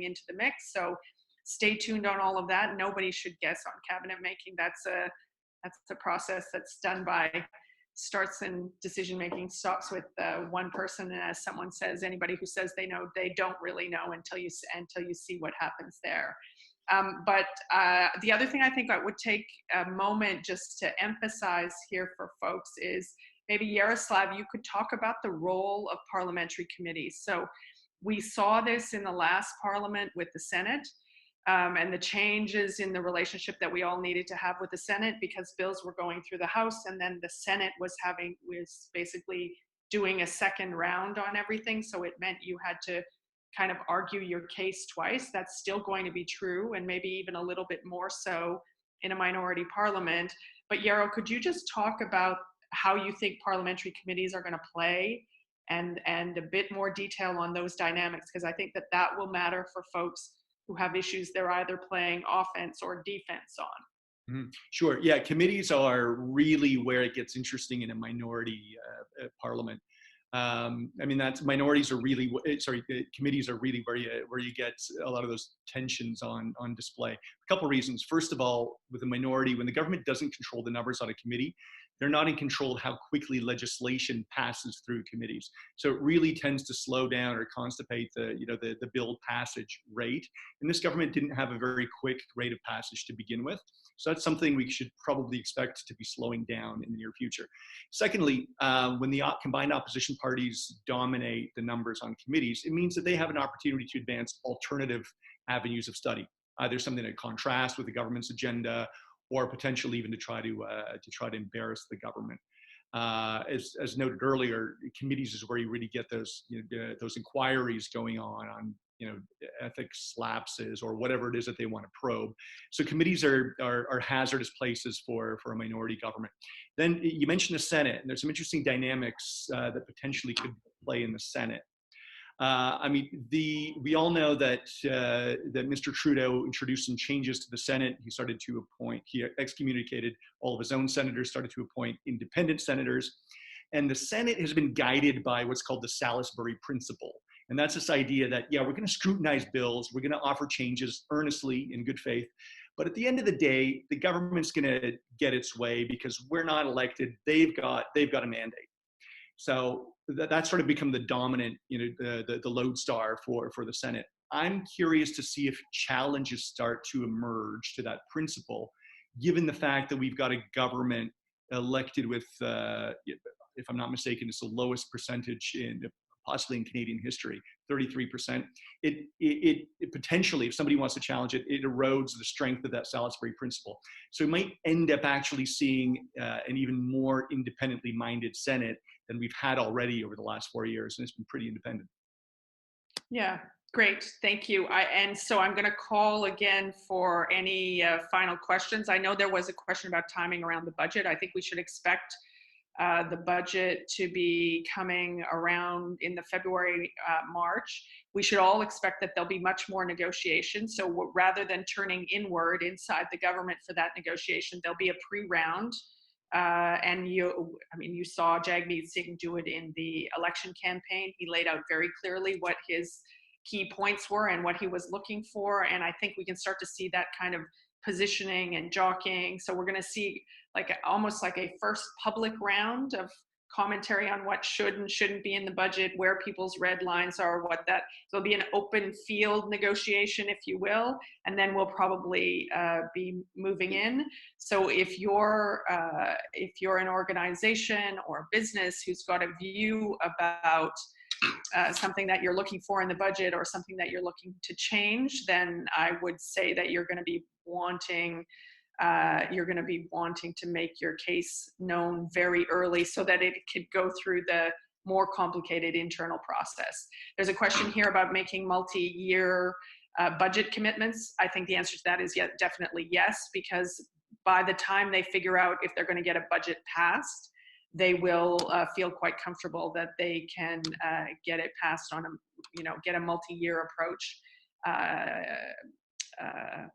into the mix. So stay tuned on all of that. Nobody should guess on cabinet making. That's a process that's done by, starts in decision making, stops with one person. And as someone says, anybody who says they know, they don't really know until you see what happens there. But the other thing I think I would take a moment just to emphasize here for folks is maybe Yaroslav, you could talk about the role of parliamentary committees. So we saw this in the last parliament with the Senate, and the changes in the relationship that we all needed to have with the Senate, because bills were going through the House, and then the Senate was basically doing a second round on everything. So it meant you had to kind of argue your case twice. That's still going to be true, and maybe even a little bit more so in a minority parliament. But Yarrow, could you just talk about how you think parliamentary committees are going to play, and a bit more detail on those dynamics? Because I think that will matter for folks who have issues they're either playing offense or defense on. Mm-hmm. Sure. Yeah, committees are really where it gets interesting in a minority parliament. I mean, committees are really where you get a lot of those tensions on display. A couple reasons. First of all, with a minority, when the government doesn't control the numbers on a committee, they're not in control of how quickly legislation passes through committees. So it really tends to slow down or constipate the bill passage rate. And this government didn't have a very quick rate of passage to begin with. So that's something we should probably expect to be slowing down in the near future. Secondly, when the combined opposition parties dominate the numbers on committees, it means that they have an opportunity to advance alternative avenues of study, either something that contrasts with the government's agenda, or potentially even to try to embarrass the government. As noted earlier, committees is where you really get those inquiries going on ethics lapses or whatever it is that they want to probe. So committees are hazardous places for a minority government. Then you mentioned the Senate, and there's some interesting dynamics that potentially could play in the Senate. I mean, we all know that Mr. Trudeau introduced some changes to the Senate. He excommunicated all of his own senators, started to appoint independent senators. And the Senate has been guided by what's called the Salisbury Principle. And that's this idea that, yeah, we're going to scrutinize bills, we're going to offer changes earnestly in good faith. But at the end of the day, the government's going to get its way because we're not elected. They've got a mandate. So that's sort of become the dominant, the lodestar for the Senate. I'm curious to see if challenges start to emerge to that principle, given the fact that we've got a government elected with, if I'm not mistaken, it's the lowest percentage possibly in Canadian history, 33%. It potentially, if somebody wants to challenge it, it erodes the strength of that Salisbury Principle. So we might end up actually seeing an even more independently minded Senate than we've had already over the last 4 years, and it's been pretty independent. Yeah, great, thank you. And so I'm going to call again for any final questions. I know there was a question about timing around the budget. I think we should expect the budget to be coming around in the February, March. We should all expect that there'll be much more negotiation. So rather than turning inward inside the government for that negotiation, there'll be a pre-round. And you saw Jagmeet Singh do it in the election campaign. He laid out very clearly what his key points were and what he was looking for. And I think we can start to see that kind of positioning and jockeying. So we're going to see almost like a first public round of commentary on what should and shouldn't be in the budget, where people's red lines are, so there'll be an open field negotiation, if you will, and then we'll probably be moving in. So if you're an organization or a business who's got a view about something that you're looking for in the budget or something that you're looking to change, then I would say that you're going to be wanting to make your case known very early so that it could go through the more complicated internal process. There's a question here about making multi-year budget commitments. I think the answer to that is definitely yes, because by the time they figure out if they're going to get a budget passed, they will feel quite comfortable that they can get it passed on get a multi-year approach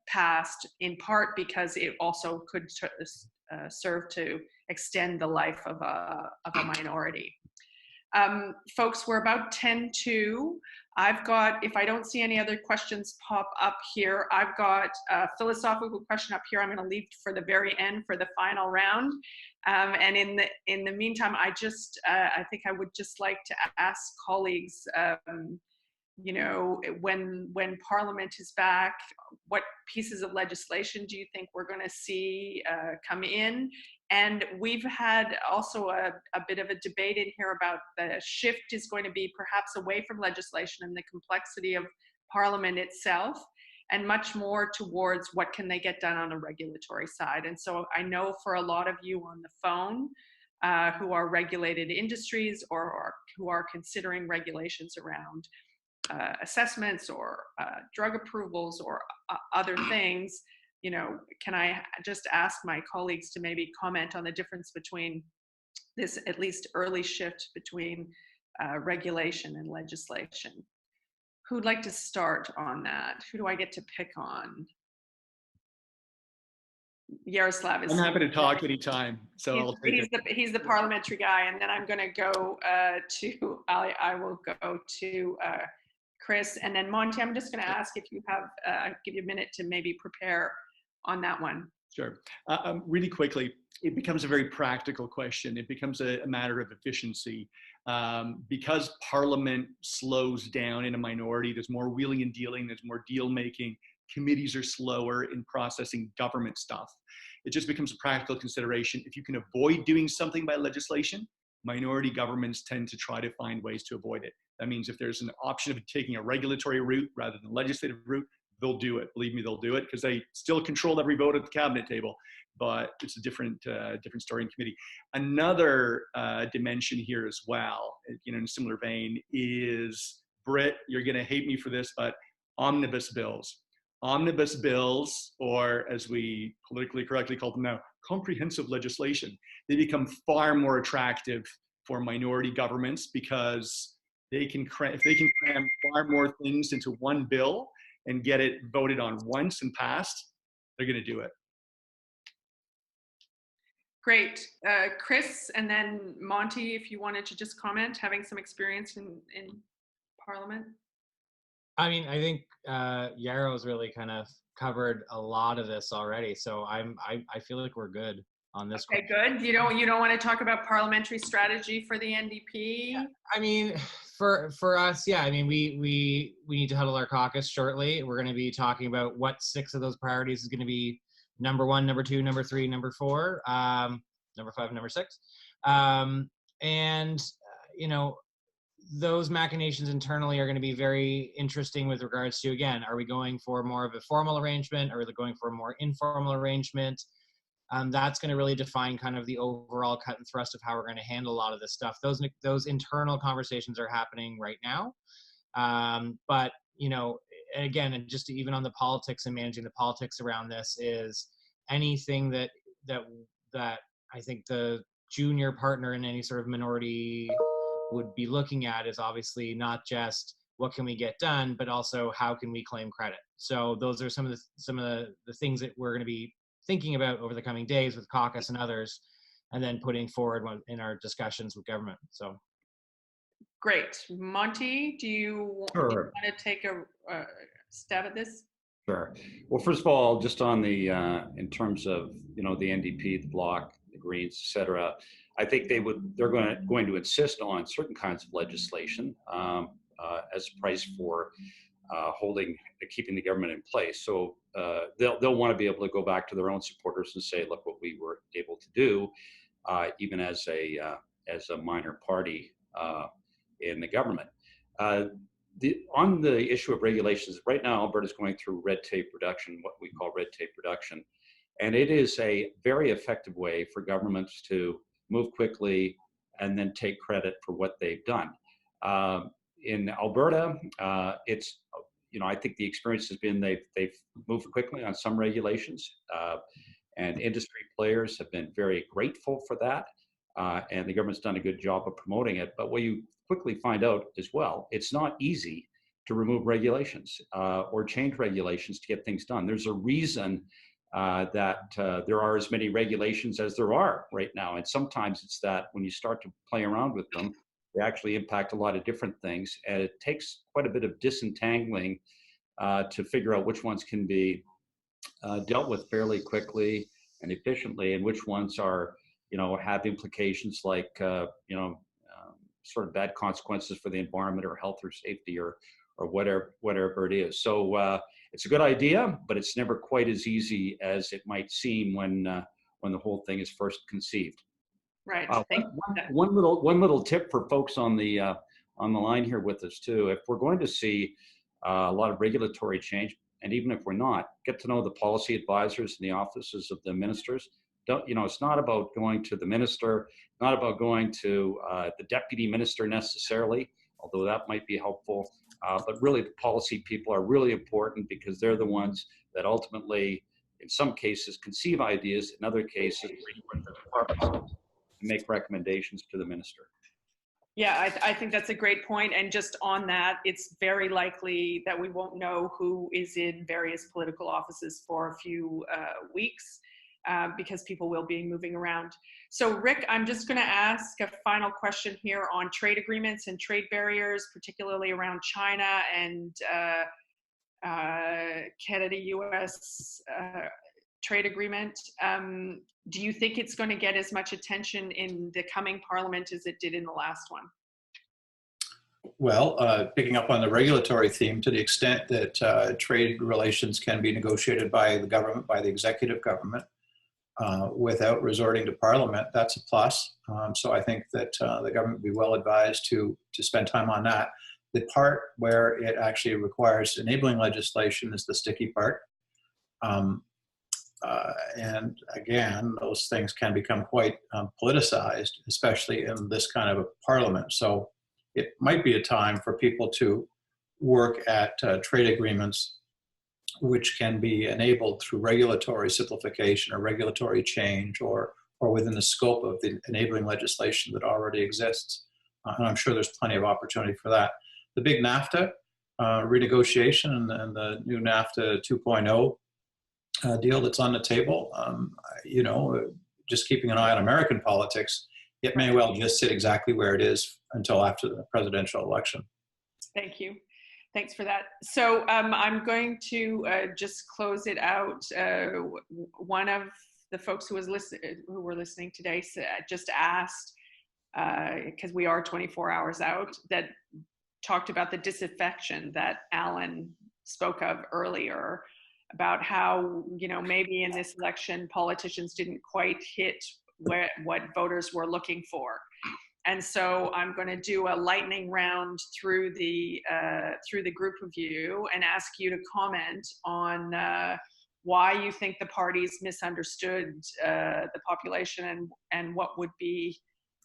passed, in part because it also could serve to extend the life of a minority. Folks, we're about 10:02. I've got, if I don't see any other questions pop up here, I've got a philosophical question up here I'm going to leave for the very end for the final round. And in the meantime, I think I would just like to ask colleagues, you know, when Parliament is back, what pieces of legislation do you think we're going to see come in? And we've had also a bit of a debate in here about the shift is going to be perhaps away from legislation and the complexity of Parliament itself, and much more towards what can they get done on a regulatory side. And so I know for a lot of you on the phone who are regulated industries or who are considering regulations around assessments or drug approvals or other things, you know, can I just ask my colleagues to maybe comment on the difference between this at least early shift between regulation and legislation? Who'd like to start on that? Who do I get to pick on? Yaroslav is. I'm happy to talk anytime, so I'll take it. He's the parliamentary guy, and then I'm going to go to I will go to Chris, and then Monte. I'm just going to ask if you have give you a minute to maybe prepare on that one. Sure. Really quickly, it becomes a very practical question. It becomes a matter of efficiency. Because Parliament slows down in a minority, there's more wheeling and dealing, there's more deal making, committees are slower in processing government stuff. It just becomes a practical consideration. If you can avoid doing something by legislation, minority governments tend to try to find ways to avoid it. That means if there's an option of taking a regulatory route rather than a legislative route, they'll do it. Believe me, they'll do it because they still control every vote at the cabinet table, but it's a different story in committee. Another dimension here as well, you know, in a similar vein, is, Britt, you're going to hate me for this, but omnibus bills. Omnibus bills, or as we politically correctly call them now, comprehensive legislation, they become far more attractive for minority governments because they can if they can cram far more things into one bill and get it voted on once and passed, they're going to do it. Great. Chris, and then Monte, if you wanted to just comment, having some experience in Parliament. I mean, I think Yaro's really kind of covered a lot of this already, so I feel like we're good on this. Okay, good. You don't want to talk about parliamentary strategy for the NDP? Yeah, I mean, for us, yeah. I mean, we need to huddle our caucus shortly. We're going to be talking about what 6 of those priorities is going to be number 1, number 2, number 3, number 4, number 5, number 6, and you know, those machinations internally are going to be very interesting with regards to, again, are we going for more of a formal arrangement? Are we going for a more informal arrangement? That's going to really define kind of the overall cut and thrust of how we're going to handle a lot of this stuff. Those internal conversations are happening right now. But, you know, again, and just even on the politics and managing the politics around this is anything that I think the junior partner in any sort of minority would be looking at is obviously not just what can we get done, but also how can we claim credit. So those are some of the things that we're going to be thinking about over the coming days with caucus and others, and then putting forward in our discussions with government. So great. Monte, do you want to take a stab at this? Sure. Well, first of all, just on the in terms of, you know, the NDP, the Bloc, the Greens, etc., I think they're going to insist on certain kinds of legislation as a price for keeping the government in place. So they'll want to be able to go back to their own supporters and say, look what we were able to do, even as a minor party in the government. On the issue of regulations, right now Alberta is going through red tape reduction, what we call red tape reduction, and it is a very effective way for governments to move quickly and then take credit for what they've done. In Alberta, it's, you know, I think the experience has been they've moved quickly on some regulations, and industry players have been very grateful for that, and the government's done a good job of promoting it. But what you quickly find out as well, it's not easy to remove regulations or change regulations to get things done. There's a reason that there are as many regulations as there are right now, and sometimes it's that when you start to play around with them, they actually impact a lot of different things, and it takes quite a bit of disentangling to figure out which ones can be dealt with fairly quickly and efficiently, and which ones are, you know, have implications like, you know, sort of bad consequences for the environment or health or safety or whatever it is. So it's a good idea, but it's never quite as easy as it might seem when the whole thing is first conceived. Right. One little tip for folks on the line here with us too. If we're going to see a lot of regulatory change, and even if we're not, get to know the policy advisors in the offices of the ministers. It's not about going to the minister, not about going to the deputy minister necessarily, although that might be helpful. But really, the policy people are really important because they're the ones that ultimately, in some cases, conceive ideas. In other cases, report the departments and make recommendations to the minister. Yeah, I think that's a great point. And just on that, it's very likely that we won't know who is in various political offices for a few weeks because people will be moving around. So Rick, I'm just going to ask a final question here on trade agreements and trade barriers, particularly around China and Canada-US trade agreement. Do you think it's going to get as much attention in the coming parliament as it did in the last one? Well, picking up on the regulatory theme, to the extent that trade relations can be negotiated by the government, by the executive government, without resorting to parliament, that's a plus. So I think that the government would be well advised to spend time on that. The part where it actually requires enabling legislation is the sticky part. And again, those things can become quite politicized, especially in this kind of a parliament. So it might be a time for people to work at trade agreements which can be enabled through regulatory simplification or regulatory change or within the scope of the enabling legislation that already exists. And I'm sure there's plenty of opportunity for that. The big NAFTA renegotiation and the new NAFTA 2.0 deal that's on the table, just keeping an eye on American politics, it may well just sit exactly where it is until after the presidential election. Thank you. Thanks for that. So I'm going to just close it out. One of the folks who were listening today just asked, because we are 24 hours out, that talked about the disaffection that Allan spoke of earlier, about how, maybe in this election, politicians didn't quite hit what voters were looking for. And so I'm going to do a lightning round through the group of you and ask you to comment on why you think the parties misunderstood the population and what would be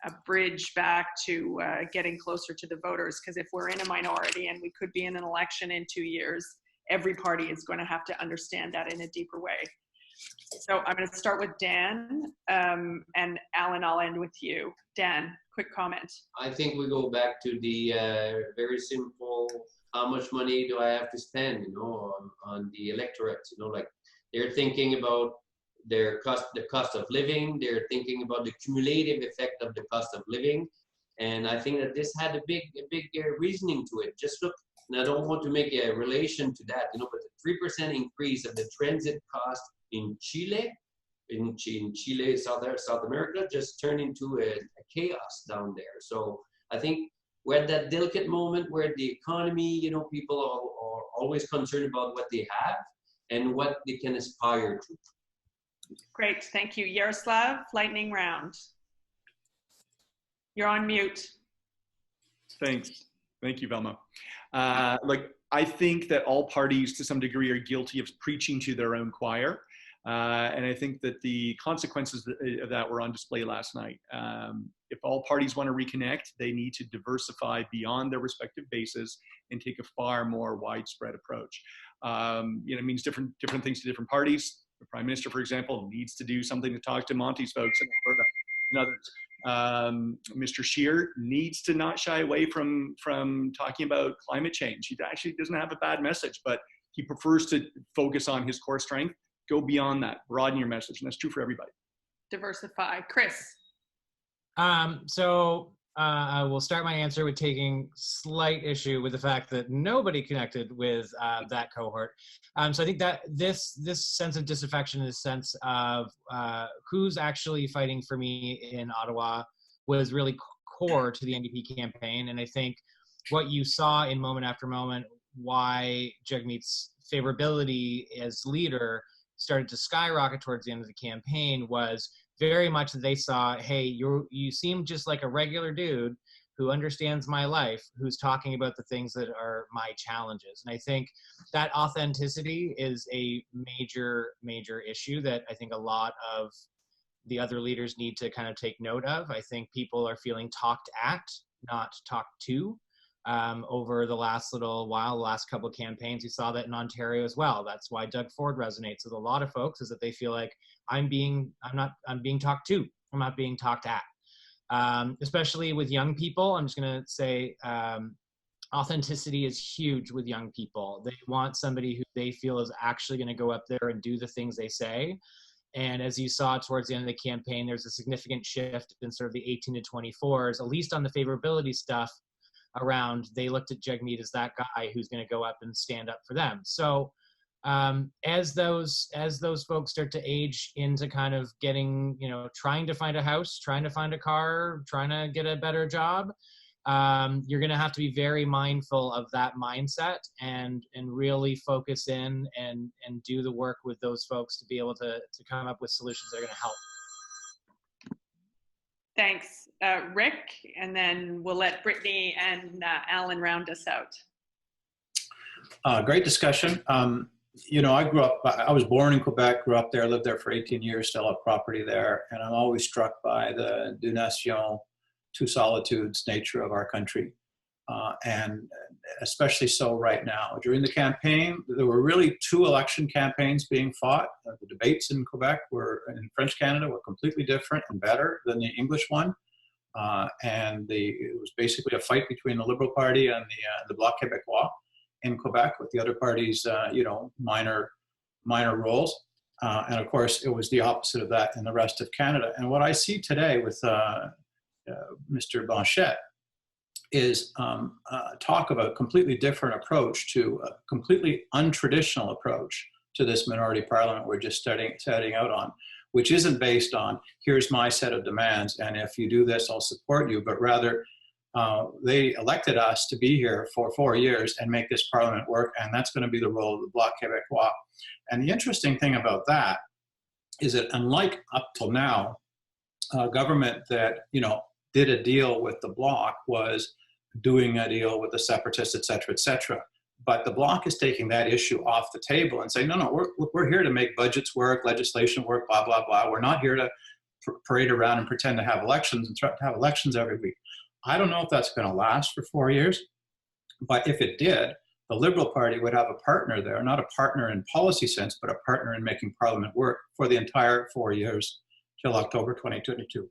a bridge back to getting closer to the voters. Because if we're in a minority and we could be in an election in 2 years, every party is going to have to understand that in a deeper way. So I'm going to start with Dan, and Allan, I'll end with you. Dan, quick comment. I think we go back to the very simple, how much money do I have to spend, on the electorate, like they're thinking about the cost of living, they're thinking about the cumulative effect of the cost of living. And I think that this had a big reasoning to it. Just look, and I don't want to make a relation to that, but the 3% increase of the transit cost in Chile, South America, just turned into a chaos down there. So I think we're at that delicate moment where the economy, people are always concerned about what they have and what they can aspire to. Great, thank you. Yaroslav, lightning round. You're on mute. Thanks. Thank you, Velma. I think that all parties to some degree are guilty of preaching to their own choir. And I think that the consequences of that were on display last night. If all parties want to reconnect, they need to diversify beyond their respective bases and take a far more widespread approach. It means different things to different parties. The Prime Minister, for example, needs to do something to talk to Monte's folks in Alberta and others. Mr. Scheer needs to not shy away from talking about climate change. He actually doesn't have a bad message, but he prefers to focus on his core strength. Go beyond that, broaden your message, and that's true for everybody. Diversify. Chris. I will start my answer with taking slight issue with the fact that nobody connected with that cohort. So I think that this sense of disaffection, this sense of who's actually fighting for me in Ottawa, was really core to the NDP campaign. And I think what you saw in moment after moment why Jagmeet's favorability as leader started to skyrocket towards the end of the campaign was very much that they saw, hey, you seem just like a regular dude who understands my life, who's talking about the things that are my challenges. And I think that authenticity is a major, major issue that I think a lot of the other leaders need to kind of take note of. I think people are feeling talked at, not talked to. Over the last little while, the last couple of campaigns, we saw that in Ontario as well. That's why Doug Ford resonates with a lot of folks, is that they feel like I'm being talked to. I'm not being talked at. Especially with young people, I'm just going to say authenticity is huge with young people. They want somebody who they feel is actually going to go up there and do the things they say. And as you saw towards the end of the campaign, there's a significant shift in sort of the 18 to 24s, at least on the favorability stuff around. They looked at Jagmeet as that guy who's going to go up and stand up for them. So as those folks start to age into kind of getting, trying to find a house, trying to find a car, trying to get a better job, you're going to have to be very mindful of that mindset and really focus in and do the work with those folks to be able to come up with solutions that are going to help. Thanks, Rick, and then we'll let Brittney and Allan round us out. Great discussion. I was born in Quebec, grew up there, lived there for 18 years, still have property there, and I'm always struck by the deux nations, two solitudes nature of our country, and especially so right now. During the campaign, there were really two election campaigns being fought. The debates in Quebec in French Canada were completely different and better than the English one. It was basically a fight between the Liberal Party and the Bloc Québécois in Quebec, with the other parties, minor roles. And of course, it was the opposite of that in the rest of Canada. And what I see today with Mr. Blanchet is talk of a completely different approach, to a completely untraditional approach to this minority parliament we're just setting out on, which isn't based on, here's my set of demands, and if you do this, I'll support you, but rather, they elected us to be here for 4 years and make this parliament work, and that's going to be the role of the Bloc Québécois. And the interesting thing about that is that, unlike up till now, a government that did a deal with the Bloc was doing a deal with the separatists, et cetera, but the Bloc is taking that issue off the table and saying, no, we're here to make budgets work, legislation work, blah, blah, blah. We're not here to parade around and pretend to have elections and threaten to have elections every week. I don't know if that's going to last for 4 years, but if it did, the Liberal Party would have a partner there, not a partner in policy sense, but a partner in making Parliament work for the entire 4 years till October 2022.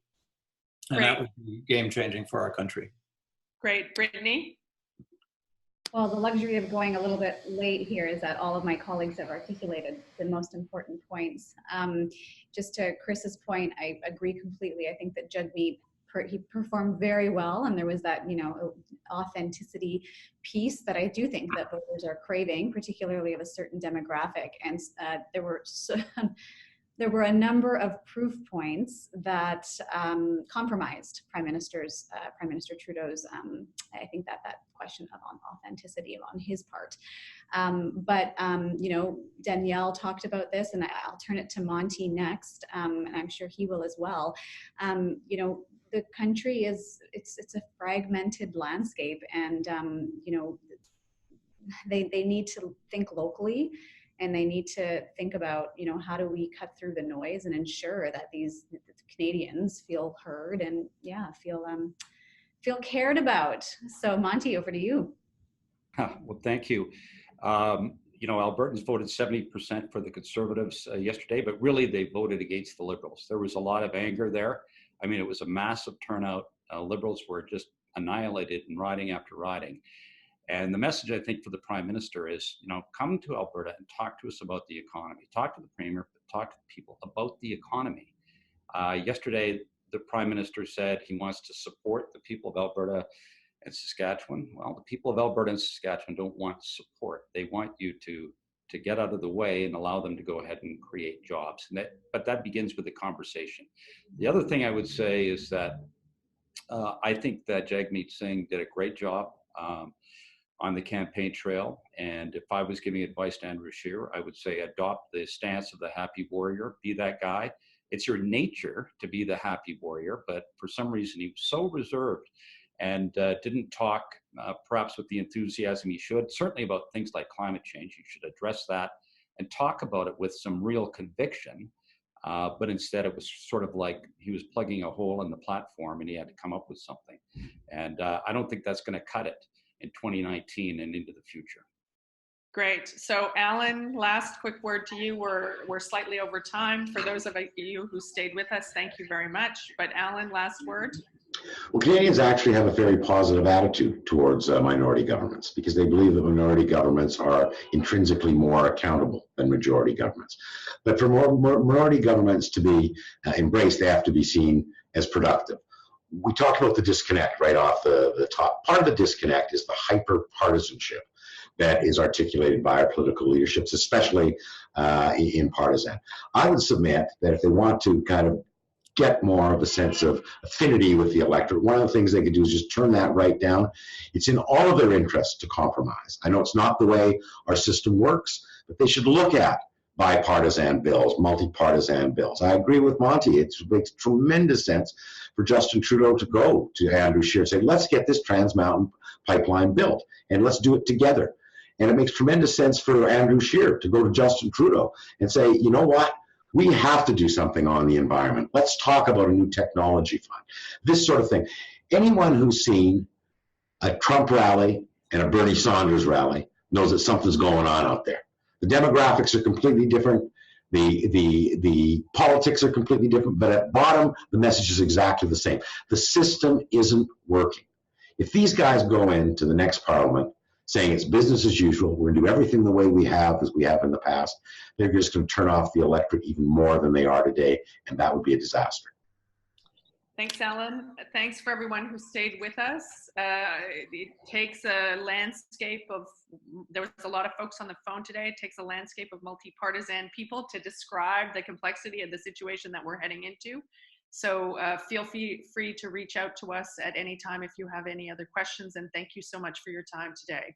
And Great. That would be game-changing for our country. Great. Brittney? Well, the luxury of going a little bit late here is that all of my colleagues have articulated the most important points. Just to Chris's point, I agree completely. I think that Jagmeet, he performed very well, and there was that authenticity piece that I do think that voters are craving, particularly of a certain demographic. And there were a number of proof points that compromised Prime Minister Trudeau's. I think that question of authenticity on his part. But Danielle talked about this, and I'll turn it to Monte next, and I'm sure he will as well. The country it's a fragmented landscape, and they need to think locally, and they need to think about how do we cut through the noise and ensure that these Canadians feel heard and feel cared about. So Monte, over to you. Well, thank you. Albertans voted 70% for the Conservatives yesterday, but really they voted against the Liberals. There was a lot of anger there. I mean, it was a massive turnout. Liberals were just annihilated in riding after riding. And the message, I think, for the Prime Minister is, come to Alberta and talk to us about the economy. Talk to the Premier, but talk to people about the economy. Yesterday, the Prime Minister said he wants to support the people of Alberta and Saskatchewan. Well, the people of Alberta and Saskatchewan don't want support. They want you to get out of the way and allow them to go ahead and create jobs. But that begins with the conversation. The other thing I would say is that I think that Jagmeet Singh did a great job on the campaign trail. And if I was giving advice to Andrew Scheer, I would say adopt the stance of the happy warrior, be that guy. It's your nature to be the happy warrior, but for some reason he was so reserved and didn't talk perhaps with the enthusiasm he should, certainly about things like climate change. You should address that and talk about it with some real conviction. But instead it was sort of like he was plugging a hole in the platform and he had to come up with something. And I don't think that's going to cut it in 2019 and into the future. Great. So Allan, last quick word to you. We're slightly over time. For those of you who stayed with us, thank you very much. But Allan, last word. Well, Canadians actually have a very positive attitude towards minority governments because they believe that minority governments are intrinsically more accountable than majority governments. But for minority governments to be embraced, they have to be seen as productive. We talked about the disconnect right off the top. Part of the disconnect is the hyper-partisanship that is articulated by our political leaderships, especially in partisan. I would submit that if they want to kind of get more of a sense of affinity with the electorate, one of the things they could do is just turn that right down. It's in all of their interests to compromise. I know it's not the way our system works, but they should look at bipartisan bills, multi-partisan bills. I agree with Monte. It makes tremendous sense for Justin Trudeau to go to Andrew Scheer and say, let's get this Trans Mountain pipeline built and let's do it together. And it makes tremendous sense for Andrew Scheer to go to Justin Trudeau and say, you know what? We have to do something on the environment. Let's talk about a new technology fund. This sort of thing. Anyone who's seen a Trump rally and a Bernie Sanders rally knows that something's going on out there. The demographics are completely different. The politics are completely different, but at bottom, the message is exactly the same. The system isn't working. If these guys go into the next parliament saying it's business as usual, we're gonna do everything the way we have as we have in the past, they're just gonna turn off the electorate even more than they are today, and that would be a disaster. Thanks, Allan. Thanks for everyone who stayed with us. It takes a landscape of, there was a lot of folks on the phone today, it takes a landscape of multi-partisan people to describe the complexity of the situation that we're heading into. So feel free to reach out to us at any time if you have any other questions, and thank you so much for your time today.